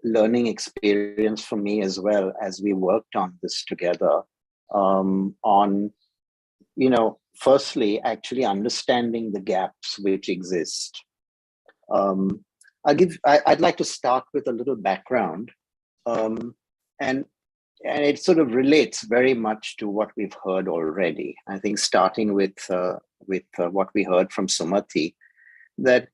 learning experience for me as well as we worked on this together. Firstly, actually understanding the gaps which exist. I'd like to start with a little background, and it sort of relates very much to what we've heard already. I think starting with what we heard from Sumati, that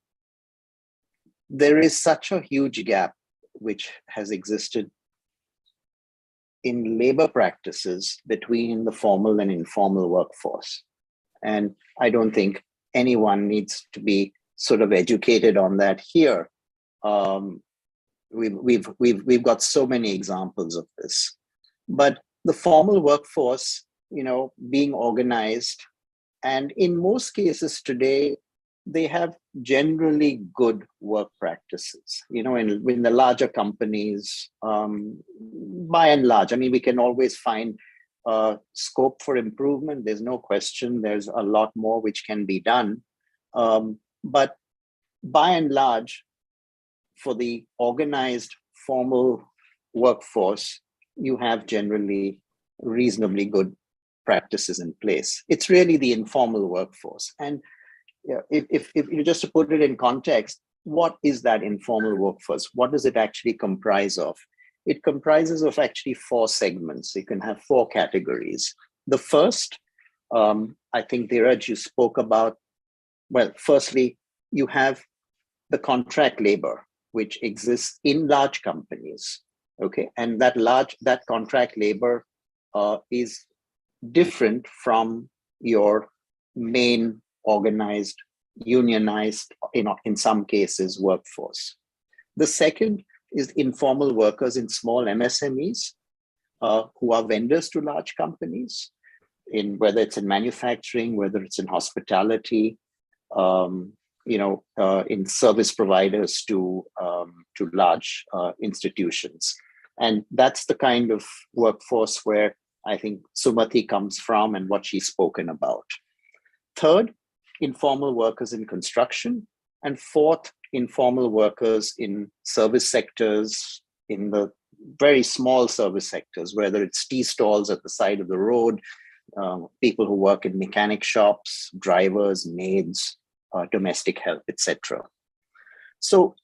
there is such a huge gap which has existed in labor practices between the formal and informal workforce. And I don't think anyone needs to be sort of educated on that here. We've got so many examples of this. But the formal workforce, being organized, and in most cases today, they have generally good work practices. In the larger companies, by and large, I mean, we can always find scope for improvement. There's no question. There's a lot more which can be done. But by and large, for the organized formal workforce, you have generally reasonably good practices in place. It's really the informal workforce. And if you just to put it in context, what is that informal workforce? What does it actually comprise of? It comprises of actually 4 segments. You can have 4 categories. The first, I think, Dheeraj, you spoke about, well, firstly, you have the contract labor, which exists in large companies. Okay, and that contract labor is different from your main organized, unionized, in some cases, workforce. The second is informal workers in small MSMEs who are vendors to large companies, whether it's in manufacturing, whether it's in hospitality, in service providers to large institutions. And that's the kind of workforce where I think Sumati comes from and what she's spoken about. Third, informal workers in construction. And fourth, informal workers in service sectors, in the very small service sectors, whether it's tea stalls at the side of the road, people who work in mechanic shops, drivers, maids, domestic help, etc. So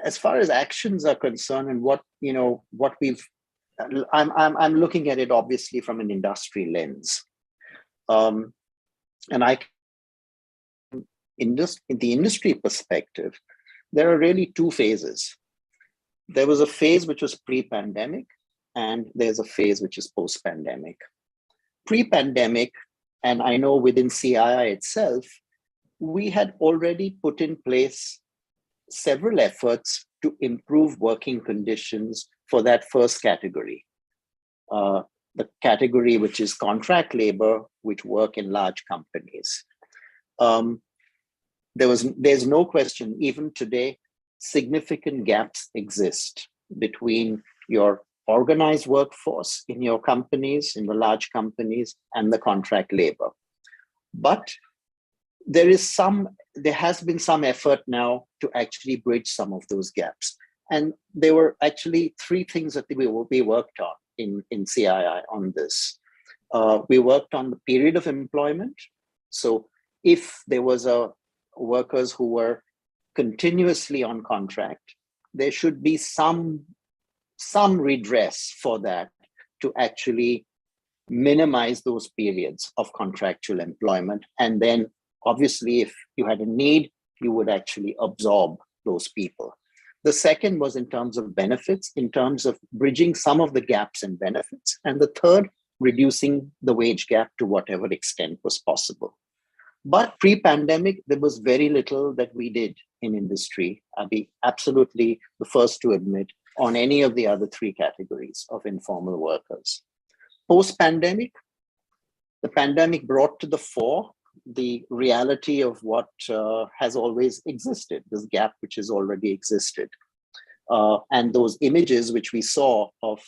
as far as actions are concerned, and I'm looking at it obviously from an industry lens. And in the industry perspective, there are really 2 phases. There was a phase which was pre-pandemic, and there's a phase which is post-pandemic. Pre-pandemic, and I know within CII itself, we had already put in place several efforts to improve working conditions for that first category. The category which is contract labor, which work in large companies. There's no question, even today, significant gaps exist between your organized workforce in your companies, in the large companies, and the contract labor. But there has been some effort now to actually bridge some of those gaps. And there were actually 3 things that we worked on in CII on this. We worked on the period of employment. So if there was workers who were continuously on contract, there should be some redress for that to actually minimize those periods of contractual employment. And then obviously, if you had a need, you would actually absorb those people. The second was in terms of benefits, in terms of bridging some of the gaps in benefits. And the third, reducing the wage gap to whatever extent was possible. But pre-pandemic, there was very little that we did in industry. I'll be absolutely the first to admit, on any of the other 3 categories of informal workers. Post-pandemic, the pandemic brought to the fore the reality of what has always existed, this gap which has already existed. And those images which we saw of,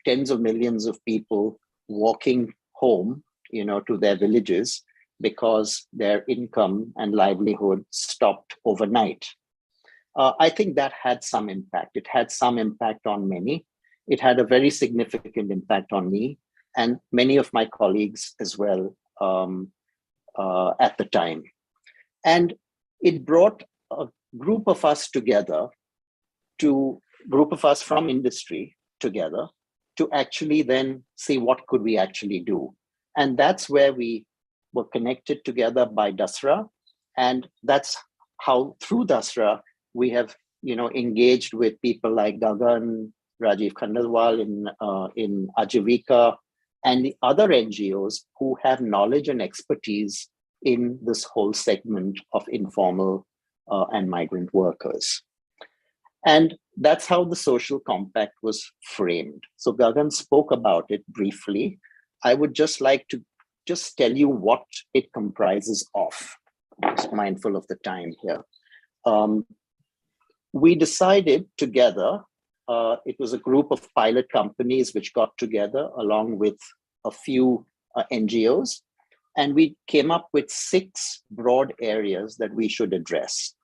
tens of millions of people walking home, to their villages because their income and livelihood stopped overnight. I think that had some impact. It had some impact on many. It had a very significant impact on me and many of my colleagues as well at the time. And it brought a group of us together, group of us from industry together, to actually then see what could we actually do. And that's where we were connected together by Dasra. And that's how through Dasra, we have engaged with people like Gagan, Rajiv Khandelwal in Ajivika, and the other NGOs who have knowledge and expertise in this whole segment of informal and migrant workers. And that's how the social compact was framed. So Gagan spoke about it briefly. I would just like to just tell you what it comprises of. I'm just mindful of the time here. We decided together, it was a group of pilot companies which got together along with a few NGOs, and we came up with 6 broad areas that we should address.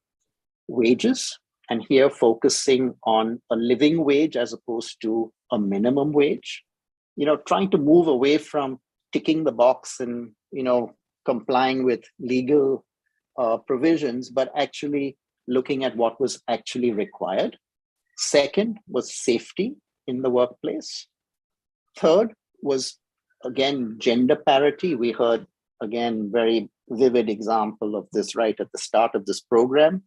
Wages, and here focusing on a living wage as opposed to a minimum wage, trying to move away from ticking the box and, complying with legal provisions, but actually looking at what was actually required. Second was safety in the workplace. Third was, again, gender parity. We heard, again, very vivid example of this right at the start of this program.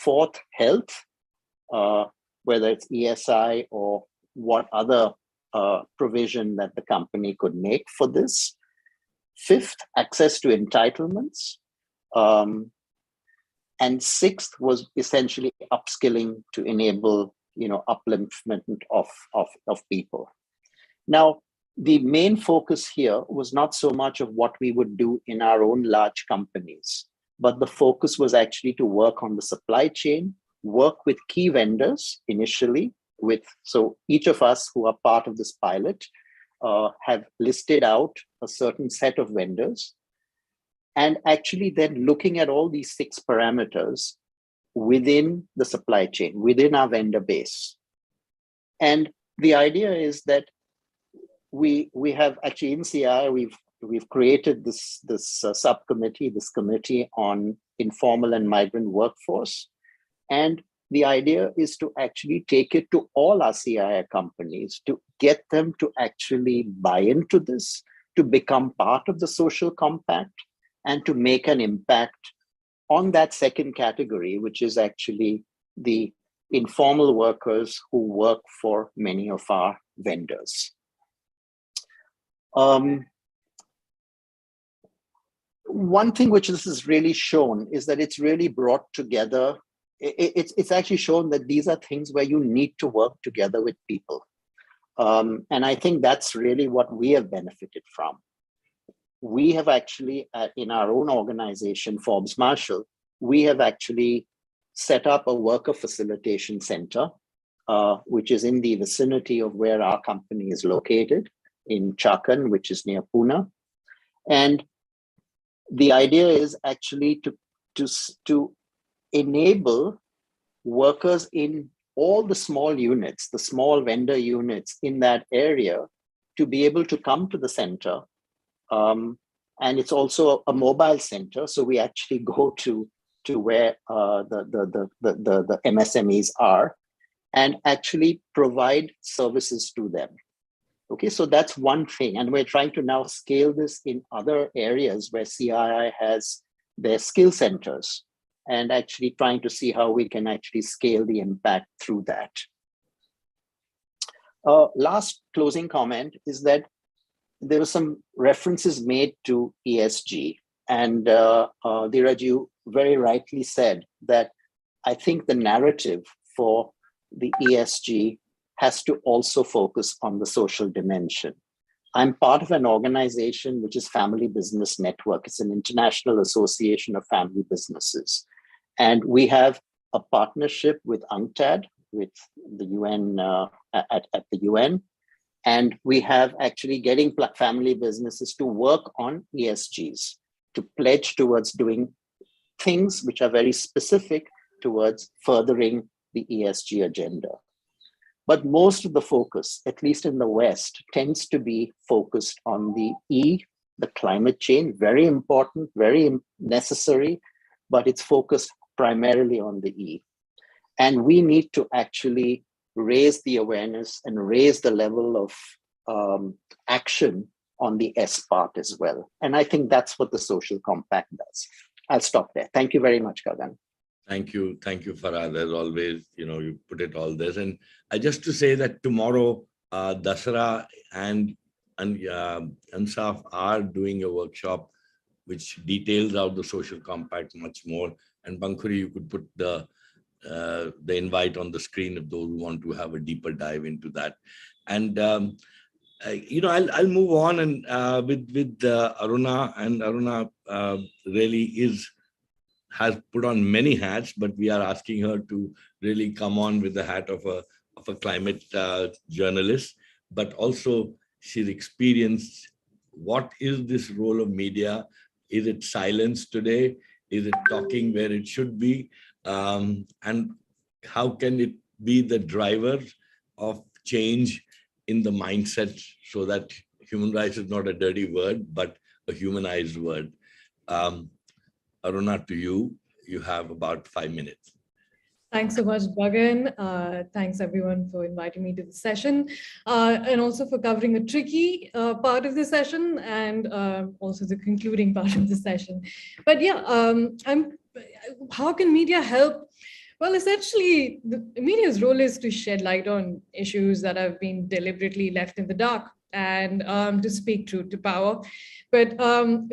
Fourth, health, whether it's ESI or what other provision that the company could make for this. Fifth, access to entitlements. And sixth was essentially upskilling to enable, upliftment of people. Now, the main focus here was not so much of what we would do in our own large companies, but the focus was actually to work on the supply chain, work with key vendors initially so each of us who are part of this pilot have listed out a certain set of vendors, and actually then looking at all these 6 parameters within the supply chain, within our vendor base. And the idea is that we have actually in CI, we've created this subcommittee, this committee on informal and migrant workforce. And the idea is to actually take it to all our CII companies, to get them to actually buy into this, to become part of the social compact, and to make an impact on that second category, which is actually the informal workers who work for many of our vendors. One thing which this has really shown is that it's really brought together, it's actually shown that these are things where you need to work together with people. And I think that's really what we have benefited from. We have actually, in our own organization, Forbes Marshall, we have actually set up a worker facilitation center, which is in the vicinity of where our company is located in Chakan, which is near Pune. And the idea is actually to enable workers in all the small units, the small vendor units in that area, to be able to come to the center. And it's also a mobile center, so we actually go to where the MSMEs are and actually provide services to them. Okay, so that's one thing, and we're trying to now scale this in other areas where CII has their skill centers, and actually trying to see how we can actually scale the impact through that. Last closing comment is that there were some references made to ESG, and Dheeraj, you very rightly said that I think the narrative for the ESG has to also focus on the social dimension. I'm part of an organization which is Family Business Network. It's an international association of family businesses. And we have a partnership with UNCTAD, with the UN, at the UN. And we have actually getting family businesses to work on ESGs, to pledge towards doing things which are very specific towards furthering the ESG agenda. But most of the focus, at least in the West, tends to be focused on the E, the climate change, very important, very necessary, but it's focused primarily on the E. And we need to actually raise the awareness and raise the level of action on the S part as well. And I think that's what the social compact does. I'll stop there. Thank you very much, Gagan. Thank you, Farhad. As always, you put it all this. And just to say that tomorrow, Dasara and Ansaf are doing a workshop which details out the social compact much more. And Pankuri, you could put the invite on the screen if those who want to have a deeper dive into that. And I'll move on and with Aruna, and Aruna really has put on many hats, but we are asking her to really come on with the hat of a climate journalist, but also she's experienced what is this role of media? Is it silence today? Is it talking where it should be? And how can it be the driver of change in the mindset so that human rights is not a dirty word, but a humanized word? Aruna, to you, you have about 5 minutes. Thanks so much, Gagan. Thanks everyone for inviting me to the session and also for covering a tricky part of the session and also the concluding part of the session. But yeah, how can media help? Well, essentially, the media's role is to shed light on issues that have been deliberately left in the dark and to speak truth to power. But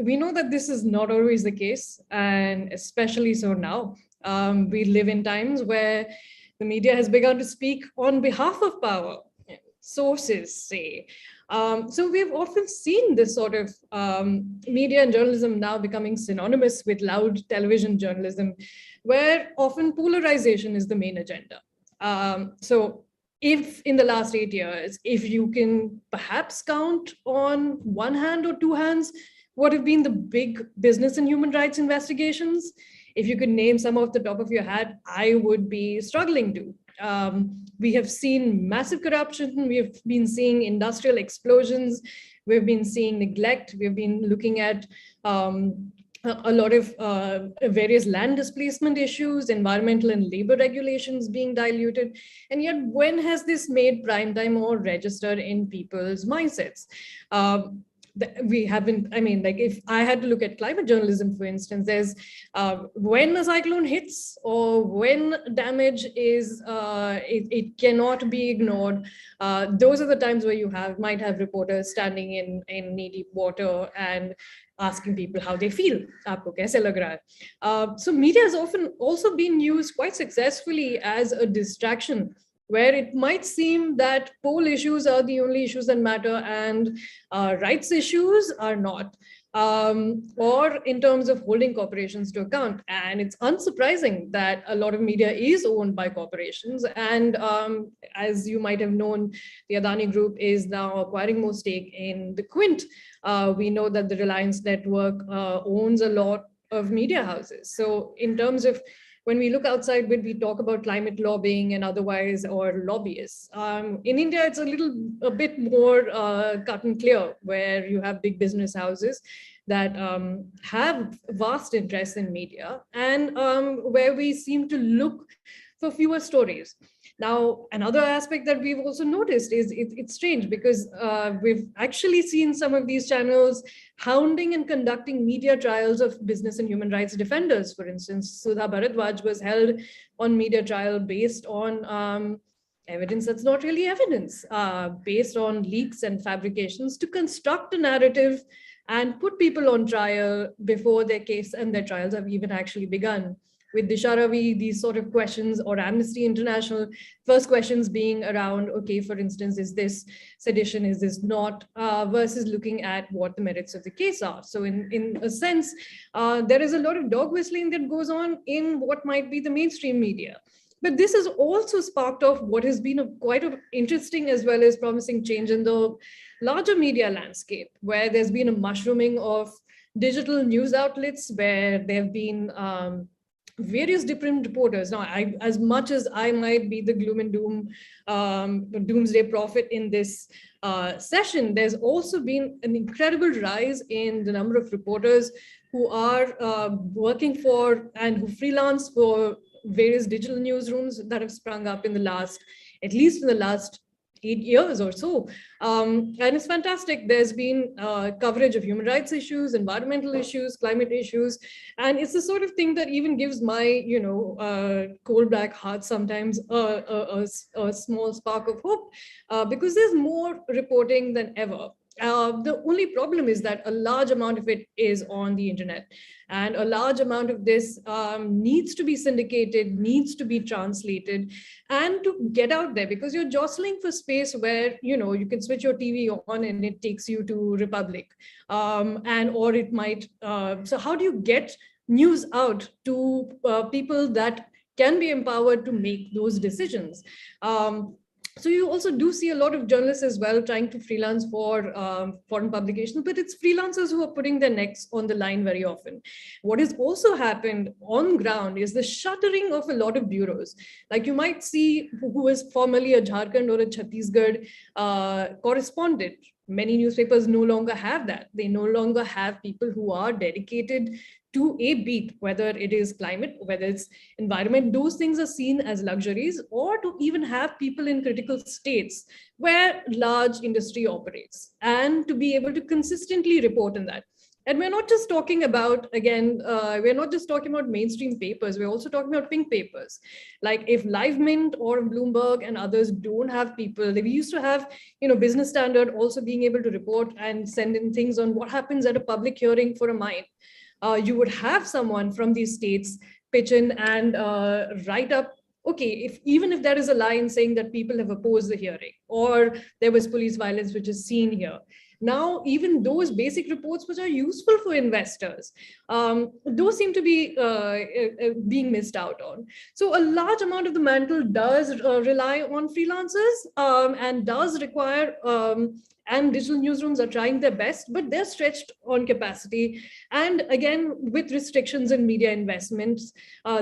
we know that this is not always the case, and especially so now. We live in times where the media has begun to speak on behalf of power, sources say. So we've often seen this sort of media and journalism now becoming synonymous with loud television journalism, where often polarization is the main agenda. So if in the last 8 years, if you can perhaps count on one hand or two hands what have been the big business and human rights investigations, if you could name some off the top of your head, I would be struggling to. We have seen massive corruption. We have been seeing industrial explosions. We've been seeing neglect. We've been looking at a lot of various land displacement issues, environmental and labor regulations being diluted. And yet, when has this made primetime or registered in people's mindsets? We haven't, I mean, like if I had to look at climate journalism, for instance, there's when a cyclone hits or when damage is, it cannot be ignored. Those are the times where you might have reporters standing in knee-deep water and asking people how they feel. Aapko kaise lag raha hai? So media has often also been used quite successfully as a distraction, where it might seem that poll issues are the only issues that matter and rights issues are not, or in terms of holding corporations to account. And it's unsurprising that a lot of media is owned by corporations. And as you might have known, the Adani Group is now acquiring more stake in the Quint. We know that the Reliance network owns a lot of media houses. So in terms of when we look outside, when we talk about climate lobbying and otherwise, or lobbyists, in India, it's a bit more cut and clear, where you have big business houses that have vast interests in media and where we seem to look for fewer stories. Now, another aspect that we've also noticed is it's strange because we've actually seen some of these channels hounding and conducting media trials of business and human rights defenders. For instance, Sudha Bharadwaj was held on media trial based on evidence that's not really evidence, based on leaks and fabrications to construct a narrative and put people on trial before their case and their trials have even actually begun. with Disha Ravi, these sort of questions, or Amnesty International, first questions being around, okay, for instance, is this sedition, is this not, versus looking at what the merits of the case are. So in a sense, there is a lot of dog whistling that goes on in what might be the mainstream media. But this has also sparked off what has been quite an interesting as well as promising change in the larger media landscape, where there's been a mushrooming of digital news outlets, where there have been various different reporters. Now, as much as I might be the gloom and doom, doomsday prophet in this session, there's also been an incredible rise in the number of reporters who are working for and who freelance for various digital newsrooms that have sprung up in the last, at least in the last 8 years or so. And it's fantastic. There's been coverage of human rights issues, environmental issues, climate issues. And it's the sort of thing that even gives my, cold black heart sometimes a small spark of hope, because there's more reporting than ever. The only problem is that a large amount of it is on the internet, and a large amount of this needs to be syndicated, needs to be translated, and to get out there, because you're jostling for space where you can switch your TV on and it takes you to Republic, or it might. So how do you get news out to people that can be empowered to make those decisions? So you also do see a lot of journalists as well trying to freelance for foreign publications, but it's freelancers who are putting their necks on the line very often. What has also happened on ground is the shuttering of a lot of bureaus. Like you might see who was formerly a Jharkhand or a Chhattisgarh correspondent. Many newspapers no longer have that. They no longer have people who are dedicated to a beat, whether it is climate, whether it's environment. Those things are seen as luxuries, or to even have people in critical states where large industry operates, and to be able to consistently report on that. And we're not just talking about, again, we're not just talking about mainstream papers, we're also talking about pink papers. Like if Live Mint or Bloomberg and others don't have people, we used to have, Business Standard also being able to report and send in things on what happens at a public hearing for a mine. You would have someone from these states pitch in and write up, okay, even if there is a line saying that people have opposed the hearing, or there was police violence which is seen here. Now, even those basic reports which are useful for investors, those seem to be being missed out on. So a large amount of the mantle does rely on freelancers and does require and digital newsrooms are trying their best, but they're stretched on capacity. And again, with restrictions in media investments,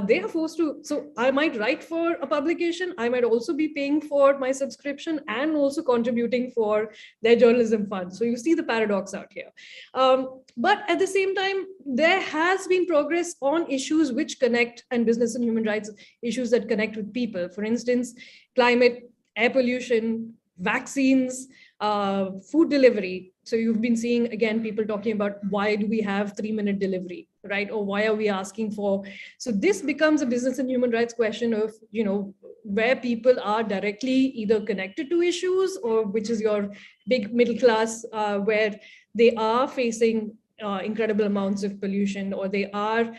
they are forced to, so I might write for a publication, I might also be paying for my subscription and also contributing for their journalism fund. So you see the paradox out here. But at the same time, there has been progress on issues which connect, and business and human rights issues that connect with people. For instance, climate, air pollution, vaccines, food delivery. So you've been seeing, again, people talking about why do we have 3-minute delivery, right? Or why are we asking for? So this becomes a business and human rights question of, where people are directly either connected to issues, or which is your big middle class, where they are facing incredible amounts of pollution, or they are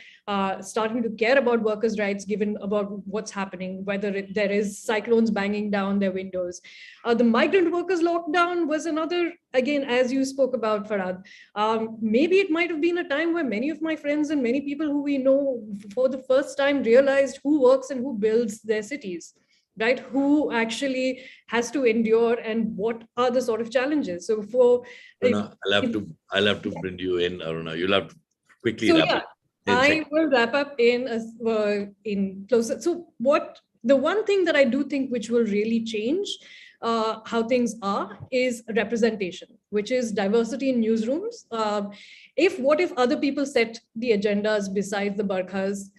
starting to care about workers' rights given about what's happening, whether there is cyclones banging down their windows. The migrant workers lockdown was another, again, as you spoke about, Farhad. Maybe it might have been a time where many of my friends and many people who we know for the first time realized who works and who builds their cities, right? Who actually has to endure, and what are the sort of challenges. So for I'll have to bring you in, Aruna. You'll have to quickly wrap up. I will wrap up in closer. So the one thing that I do think which will really change how things are is representation, which is diversity in newsrooms. What if other people set the agendas besides the Barkhas,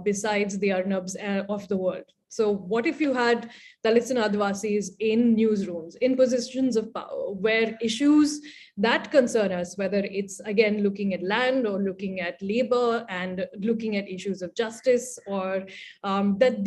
besides the Arnabs of the world? So what if you had Dalits and Adivasis in newsrooms, in positions of power, where issues that concern us, whether it's, again, looking at land or looking at labor and looking at issues of justice, or that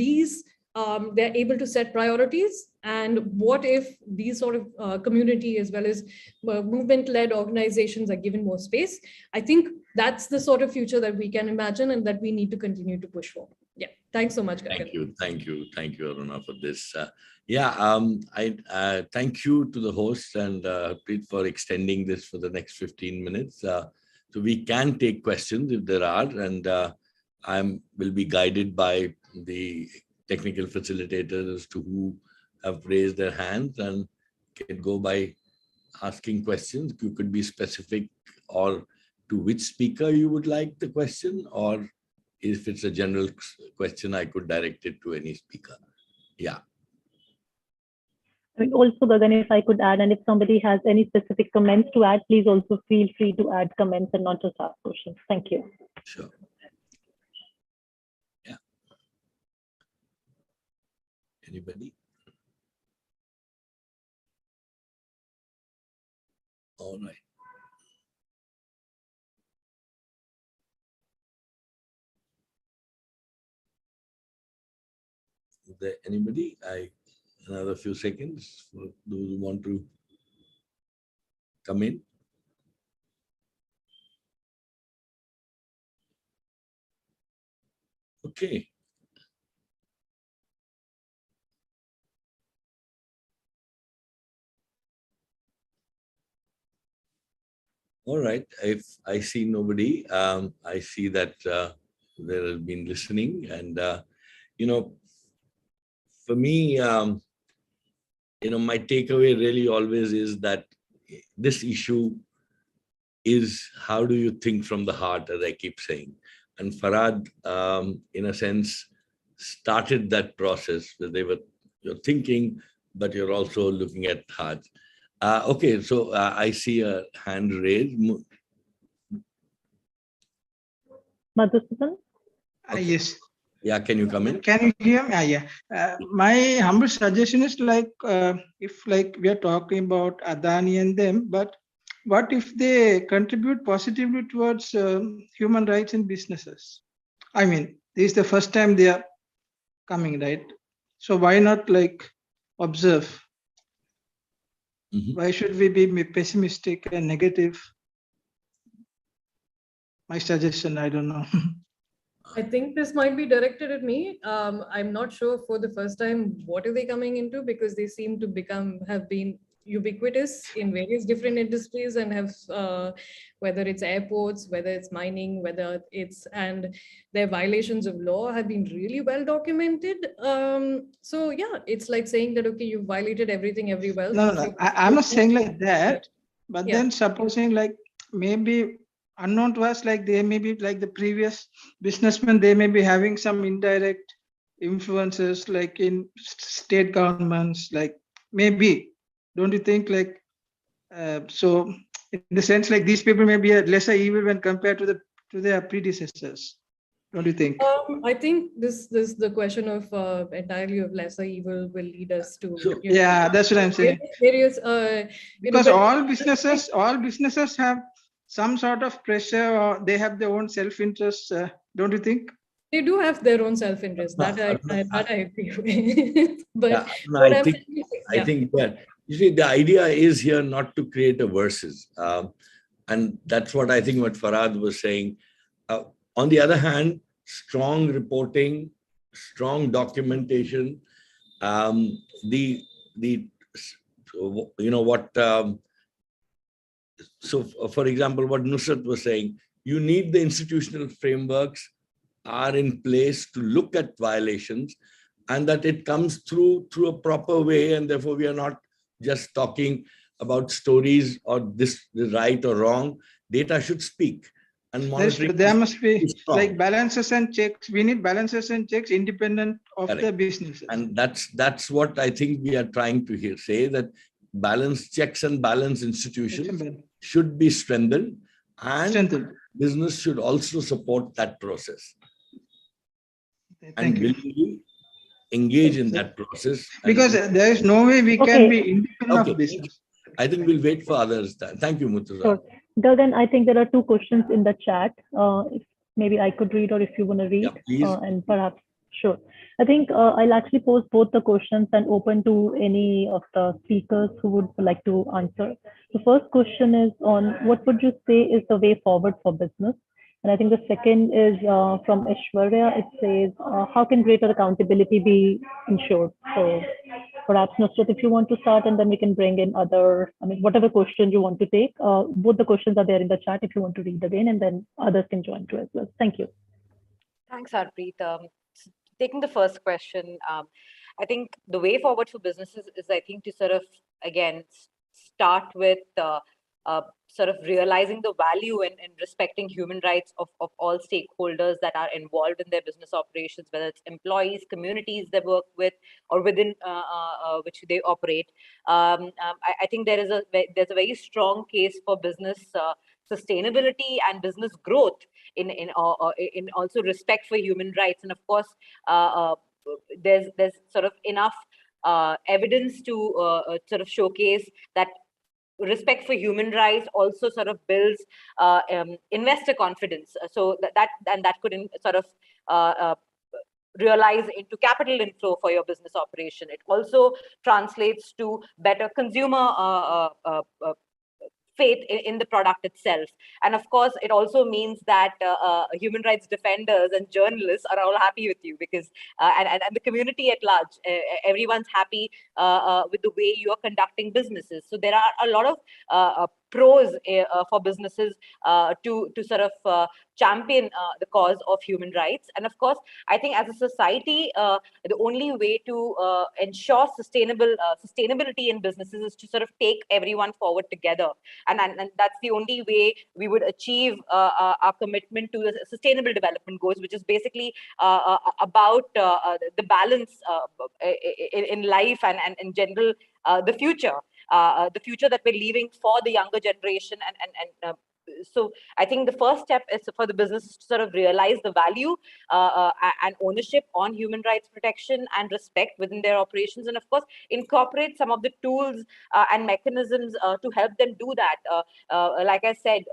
they're able to set priorities And what if these sort of community as well as movement-led organizations are given more space? I think that's the sort of future that we can imagine and that we need to continue to push for. Yeah, thanks so much, Gagan. Thank you, Aruna, for this. I thank you to the host and Preet for extending this for the next 15 minutes. So we can take questions if there are, and I will be guided by the technical facilitators as to who have raised their hands and can go by asking questions. You could be specific or to which speaker you would like the question, or if it's a general question, I could direct it to any speaker. Yeah. I mean, also, Gagan, if I could add, and if somebody has any specific comments to add, please also feel free to add comments and not just ask questions. Thank you. Sure. Yeah. Anybody? All right. Is there anybody? Another few seconds for those who want to come in. Okay. All right. If I see nobody, I see that there has been listening, and for me, my takeaway really always is that this issue is how do you think from the heart, as I keep saying. And Farhad, in a sense, started that process where you're thinking, but you're also looking at heart. Okay, so I see a hand raised. Madhusudan? Okay. Yes. Yeah, can you come in? Can you hear me? Yeah. My humble suggestion is if we are talking about Adani and them, but what if they contribute positively towards human rights in businesses? I mean, this is the first time they are coming, right? So why not observe? Mm-hmm. Why should we be pessimistic and negative? My suggestion, I don't know. I think this might be directed at me. I'm not sure for the first time what are they coming into, because they seem to have been ubiquitous in various different industries and have whether it's airports, whether it's mining, and their violations of law have been really well documented. So yeah, it's like saying that, okay, you've violated everything everywhere. No. I'm not saying like that, but then supposing maybe unknown to us, they may be like the previous businessmen, they may be having some indirect influences in state governments, maybe. Don't you think so in the sense these people may be a lesser evil when compared to their predecessors? Don't you think? I think this the question of entirely of lesser evil will lead us to that's what I'm saying. Various because all businesses have some sort of pressure, or they have their own self-interest. Don't you think? They do have their own self-interest. That I agree with. But I think that you see, the idea is here not to create a versus, and that's what I think what Farhad was saying. On the other hand, strong reporting, strong documentation. So for example, what Nusrat was saying, you need the institutional frameworks are in place to look at violations, and that it comes through a proper way, and therefore we are not just talking about stories or this is right or wrong. Data should speak, and monitoring. There must be balances and checks. We need balances and checks independent of the businesses. And that's what I think we are trying to say, that balance checks and balance institutions should be strengthened, and business should also support that process. Thank you. Willingly engage in that process. Because there is no way we can be independent of business. I think we'll wait for others. Thank you, Murtaza. Sure. Gagan, I think there are 2 questions in the chat. If maybe I could read, or if you want to read, and perhaps Sure. I think I'll actually pose both the questions and open to any of the speakers who would like to answer. The first question is on what would you say is the way forward for business? And I think the second is from Ishwarya. It says, how can greater accountability be ensured? So perhaps Nusrat, if you want to start, and then we can bring in other, I mean, whatever question you want to take. Both the questions are there in the chat if you want to read again, and then others can join too as well. Thank you. Thanks, Harpreet. Taking the first question, I think the way forward for businesses is, I think, to sort of, again, start with sort of realizing the value in respecting human rights of all stakeholders that are involved in their business operations, whether it's employees, communities they work with, or within which they operate. I think there's a very strong case for business sustainability and business growth in also respect for human rights. And of course, there's sort of enough evidence to sort of showcase that respect for human rights also sort of builds investor confidence. So that could sort of realize into capital inflow for your business operation. It also translates to better consumer faith in the product itself. And of course, it also means that human rights defenders and journalists are all happy with you, because and the community at large, everyone's happy with the way you are conducting businesses. So there are a lot of pros for businesses to sort of champion the cause of human rights. And of course, I think as a society, the only way to ensure sustainability in businesses is to sort of take everyone forward together. And that's the only way we would achieve our commitment to the sustainable development goals, which is basically about the balance in life and in general, the future that we're leaving for the younger generation. So I think the first step is for the businesses to sort of realize the value and ownership on human rights protection and respect within their operations, and of course incorporate some of the tools and mechanisms to help them do that. Like I said,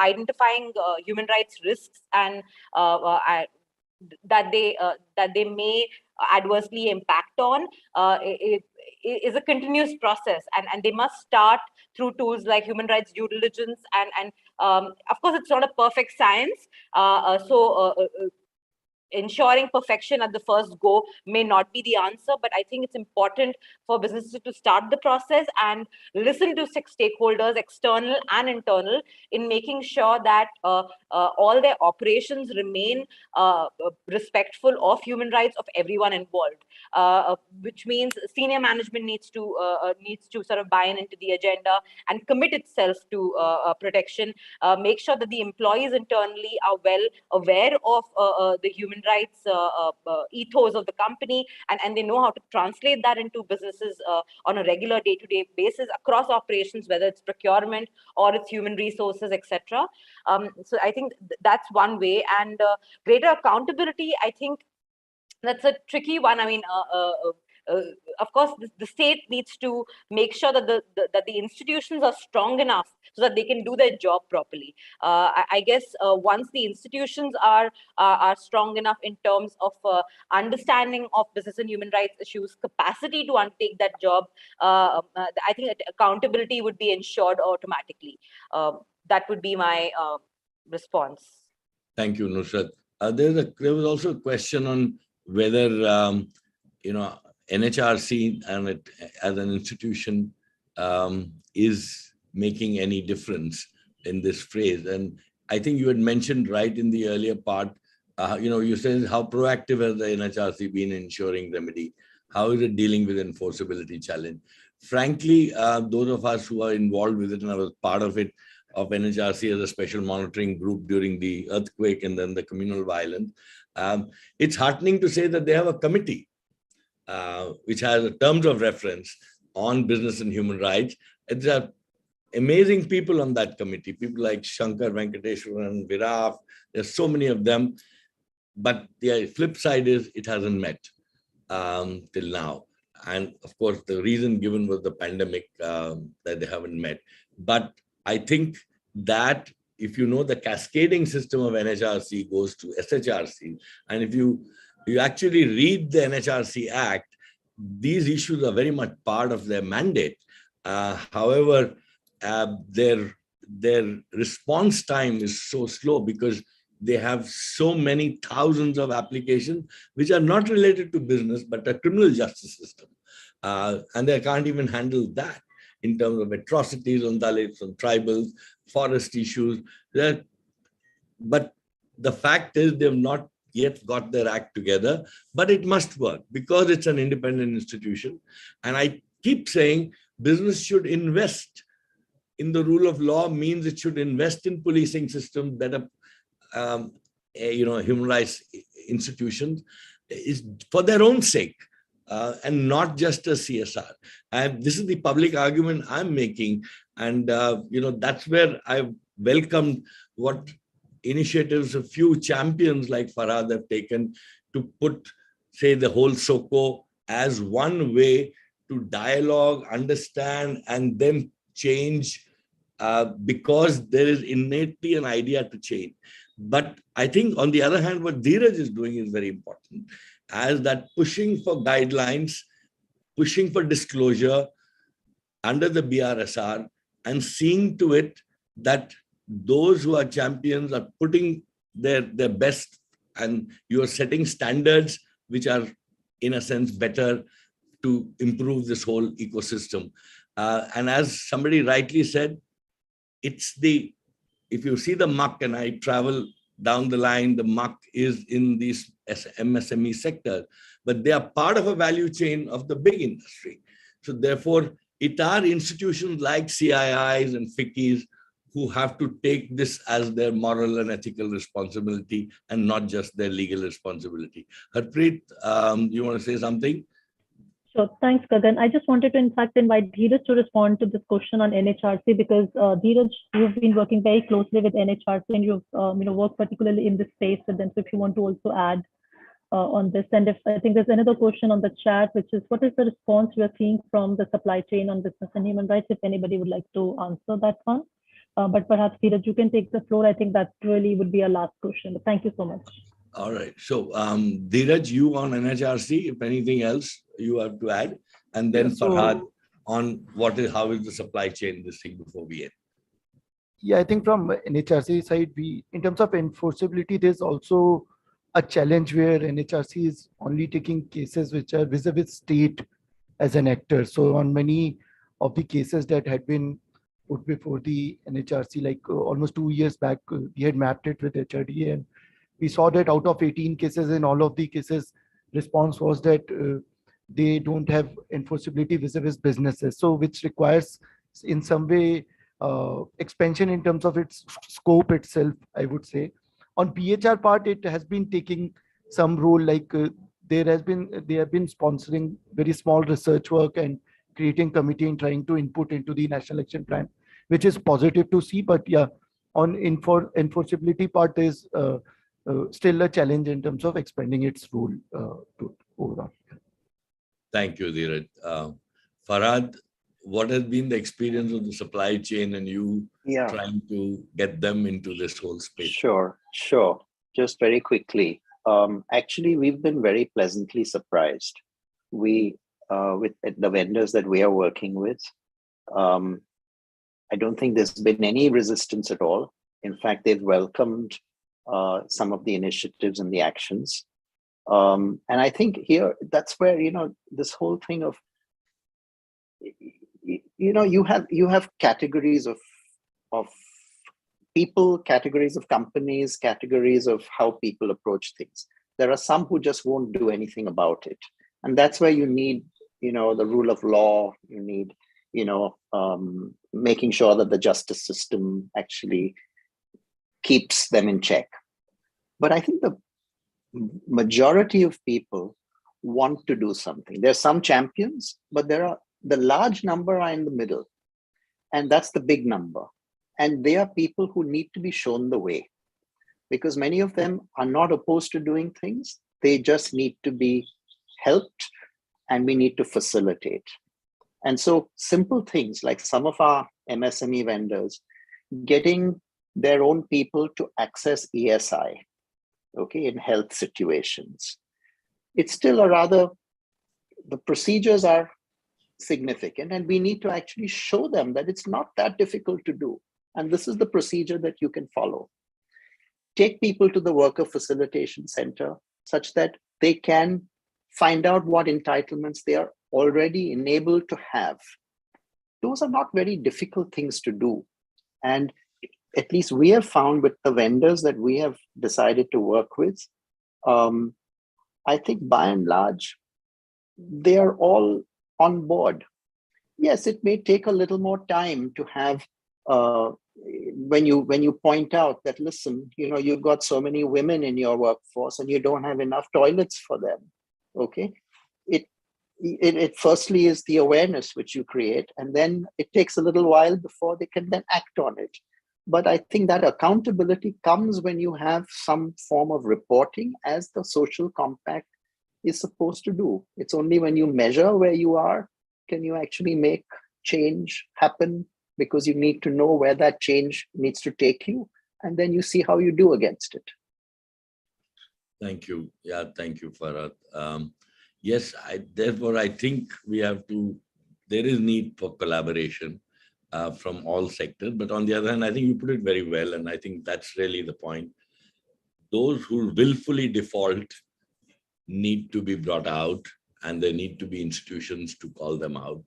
identifying human rights risks and that they may adversely impact on is a continuous process, and they must start through tools like human rights due diligence, and of course it's not a perfect science, so ensuring perfection at the first go may not be the answer, but I think it's important for businesses to start the process and listen to stakeholders, external and internal, in making sure that all their operations remain respectful of human rights of everyone involved, which means senior management needs to sort of buy into the agenda and commit itself to protection, make sure that the employees internally are well aware of the human rights ethos of the company, and they know how to translate that into businesses on a regular day-to-day basis across operations, whether it's procurement or it's human resources, etc. So I think that's one way. And greater accountability, I think that's a tricky one. I mean, of course, the state needs to make sure that the institutions are strong enough so that they can do their job properly. I guess once the institutions are strong enough in terms of understanding of business and human rights issues, capacity to undertake that job, I think that accountability would be ensured automatically. That would be my response. Thank you, Nusrat. There was also a question on whether NHRC and it, as an institution, is making any difference in this phrase. And I think you had mentioned right in the earlier part, you said how proactive has the NHRC been in ensuring remedy? How is it dealing with enforceability challenge? Frankly, those of us who are involved with it, and I was part of it, of NHRC as a special monitoring group during the earthquake and then the communal violence, it's heartening to say that they have a committee which has terms of reference on business and human rights. There are amazing people on that committee, people like Shankar Venkateshwaran, Viraf, there's so many of them. But the flip side is it hasn't met till now. And of course, the reason given was the pandemic that they haven't met. But I think that if you know the cascading system of NHRC goes to SHRC, and if you you actually read the NHRC Act, these issues are very much part of their mandate. However, their response time is so slow because they have so many thousands of applications which are not related to business, but a criminal justice system. And they can't even handle that in terms of atrocities on Dalits, on tribals, forest issues. But the fact is they've not yet got their act together, but it must work because it's an independent institution. And I keep saying business should invest in the rule of law, means it should invest in policing systems, better human rights institutions, is for their own sake. And not just a CSR. This is the public argument I'm making. And, that's where I welcomed what initiatives a few champions like Farhad have taken to put, say, the whole SOCO as one way to dialogue, understand, and then change because there is innately an idea to change. But I think, on the other hand, what Dheeraj is doing is very important, as that pushing for guidelines, pushing for disclosure under the BRSR, and seeing to it that those who are champions are putting their best, and you are setting standards which are, in a sense, better to improve this whole ecosystem. And as somebody rightly said, if you see the muck, and I travel down the line, the muck is in these MSME sector, but they are part of a value chain of the big industry. So therefore, it are institutions like CIIs and FICCIs who have to take this as their moral and ethical responsibility and not just their legal responsibility. Harpreet, you want to say something? Sure. Thanks, Gagan. I just wanted to, in fact, invite Dheeraj to respond to this question on NHRC because Dheeraj, you've been working very closely with NHRC and you've worked particularly in this space with them. So if you want to also add on this, and if I think there's another question on the chat, which is what is the response we are seeing from the supply chain on business and human rights? If anybody would like to answer that one, but perhaps Dheeraj, you can take the floor. I think that really would be our last question. But thank you so much. All right. So Dheeraj, you on NHRC, if anything else you have to add, and then Farhad on how is the supply chain this thing before we end. Yeah, I think from NHRC side, in terms of enforceability, there's also a challenge where NHRC is only taking cases which are vis-a-vis state as an actor. So on many of the cases that had been put before the NHRC, like almost 2 years back, we had mapped it with HRD, and we saw that out of 18 cases, in all of the cases, response was that they don't have enforceability vis-a-vis businesses. So which requires in some way expansion in terms of its scope itself, I would say. On PHR part, it has been taking some role, like they have been sponsoring very small research work and creating committee and trying to input into the National Action Plan, which is positive to see. But yeah, on enforceability part, is still a challenge in terms of expanding its role to overall. Thank you, Dheeraj. Farhad, what has been the experience of the supply chain and you trying to get them into this whole space? Sure. Just very quickly. Actually, we've been very pleasantly surprised. With the vendors that we are working with, I don't think there's been any resistance at all. In fact, they've welcomed some of the initiatives and the actions. And I think here, that's where, this whole thing of, you have categories of people, categories of companies, categories of how people approach things. There are some who just won't do anything about it. And that's where you need, the rule of law. You need, making sure that the justice system actually keeps them in check. But I think the majority of people want to do something. There's some champions, but the large number are in the middle. And that's the big number. And they are people who need to be shown the way, because many of them are not opposed to doing things. They just need to be helped, and we need to facilitate. And so simple things like some of our MSME vendors getting their own people to access ESI, in health situations, it's still a rather, the procedures are significant, and we need to actually show them that it's not that difficult to do. And this is the procedure that you can follow. Take people to the worker facilitation center such that they can find out what entitlements they are already enabled to have. Those are not very difficult things to do. And at least we have found with the vendors that we have decided to work with, I think by and large, they are all on board. Yes, it may take a little more time to have, when you point out that, listen, you've got so many women in your workforce and you don't have enough toilets for them. Okay, it firstly is the awareness which you create, and then it takes a little while before they can then act on it. But I think that accountability comes when you have some form of reporting, as the social compact is supposed to do. It's only when you measure where you are can you actually make change happen, because you need to know where that change needs to take you, and then you see how you do against it. Thank you. Yeah, thank you, Farhad. Yes, therefore, I think there is need for collaboration from all sectors. But on the other hand, I think you put it very well, and I think that's really the point. Those who willfully default need to be brought out, and there need to be institutions to call them out.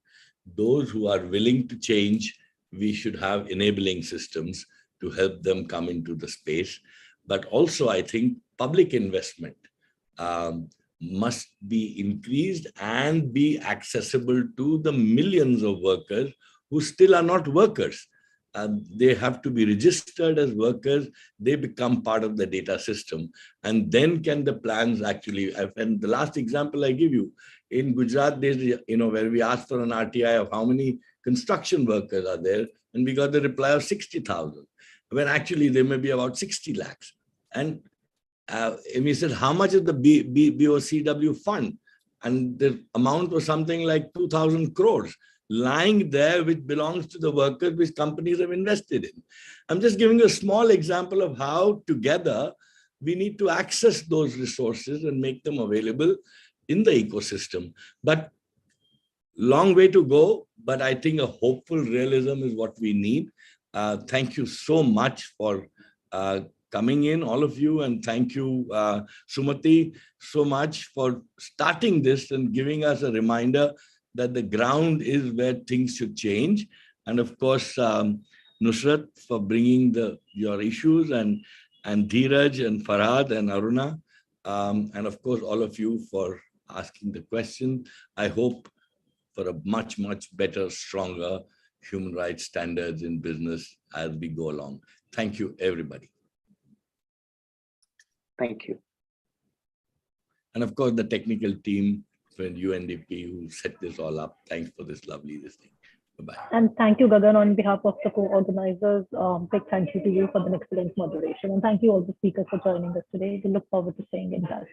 Those who are willing to change, we should have enabling systems to help them come into the space. But also, I think public investment must be increased and be accessible to the millions of workers who still are not workers. They have to be registered as workers. They become part of the data system. And then can the plans actually, and the last example I give you, in Gujarat, there's, where we asked for an RTI of how many construction workers are there, and we got the reply of 60,000, when actually there may be about 60 lakhs. And we said, how much is the BOCW fund? And the amount was something like 2,000 crores lying there, which belongs to the workers, which companies have invested in. I'm just giving a small example of how together we need to access those resources and make them available in the ecosystem. But long way to go, but I think a hopeful realism is what we need. Thank you so much for coming in, all of you, and thank you, Sumati, so much for starting this and giving us a reminder that the ground is where things should change. And of course, Nusrat, for bringing your issues, and Dheeraj and Farhad and Aruna, and of course, all of you for asking the question. I hope for a much, much better, stronger human rights standards in business as we go along. Thank you, everybody. Thank you. And of course, the technical team from UNDP who set this all up. Thanks for this lovely listening. Bye-bye. And thank you, Gagan, on behalf of the co-organizers. Big thank you to you for the excellent moderation. And thank you all the speakers for joining us today. We look forward to staying in touch.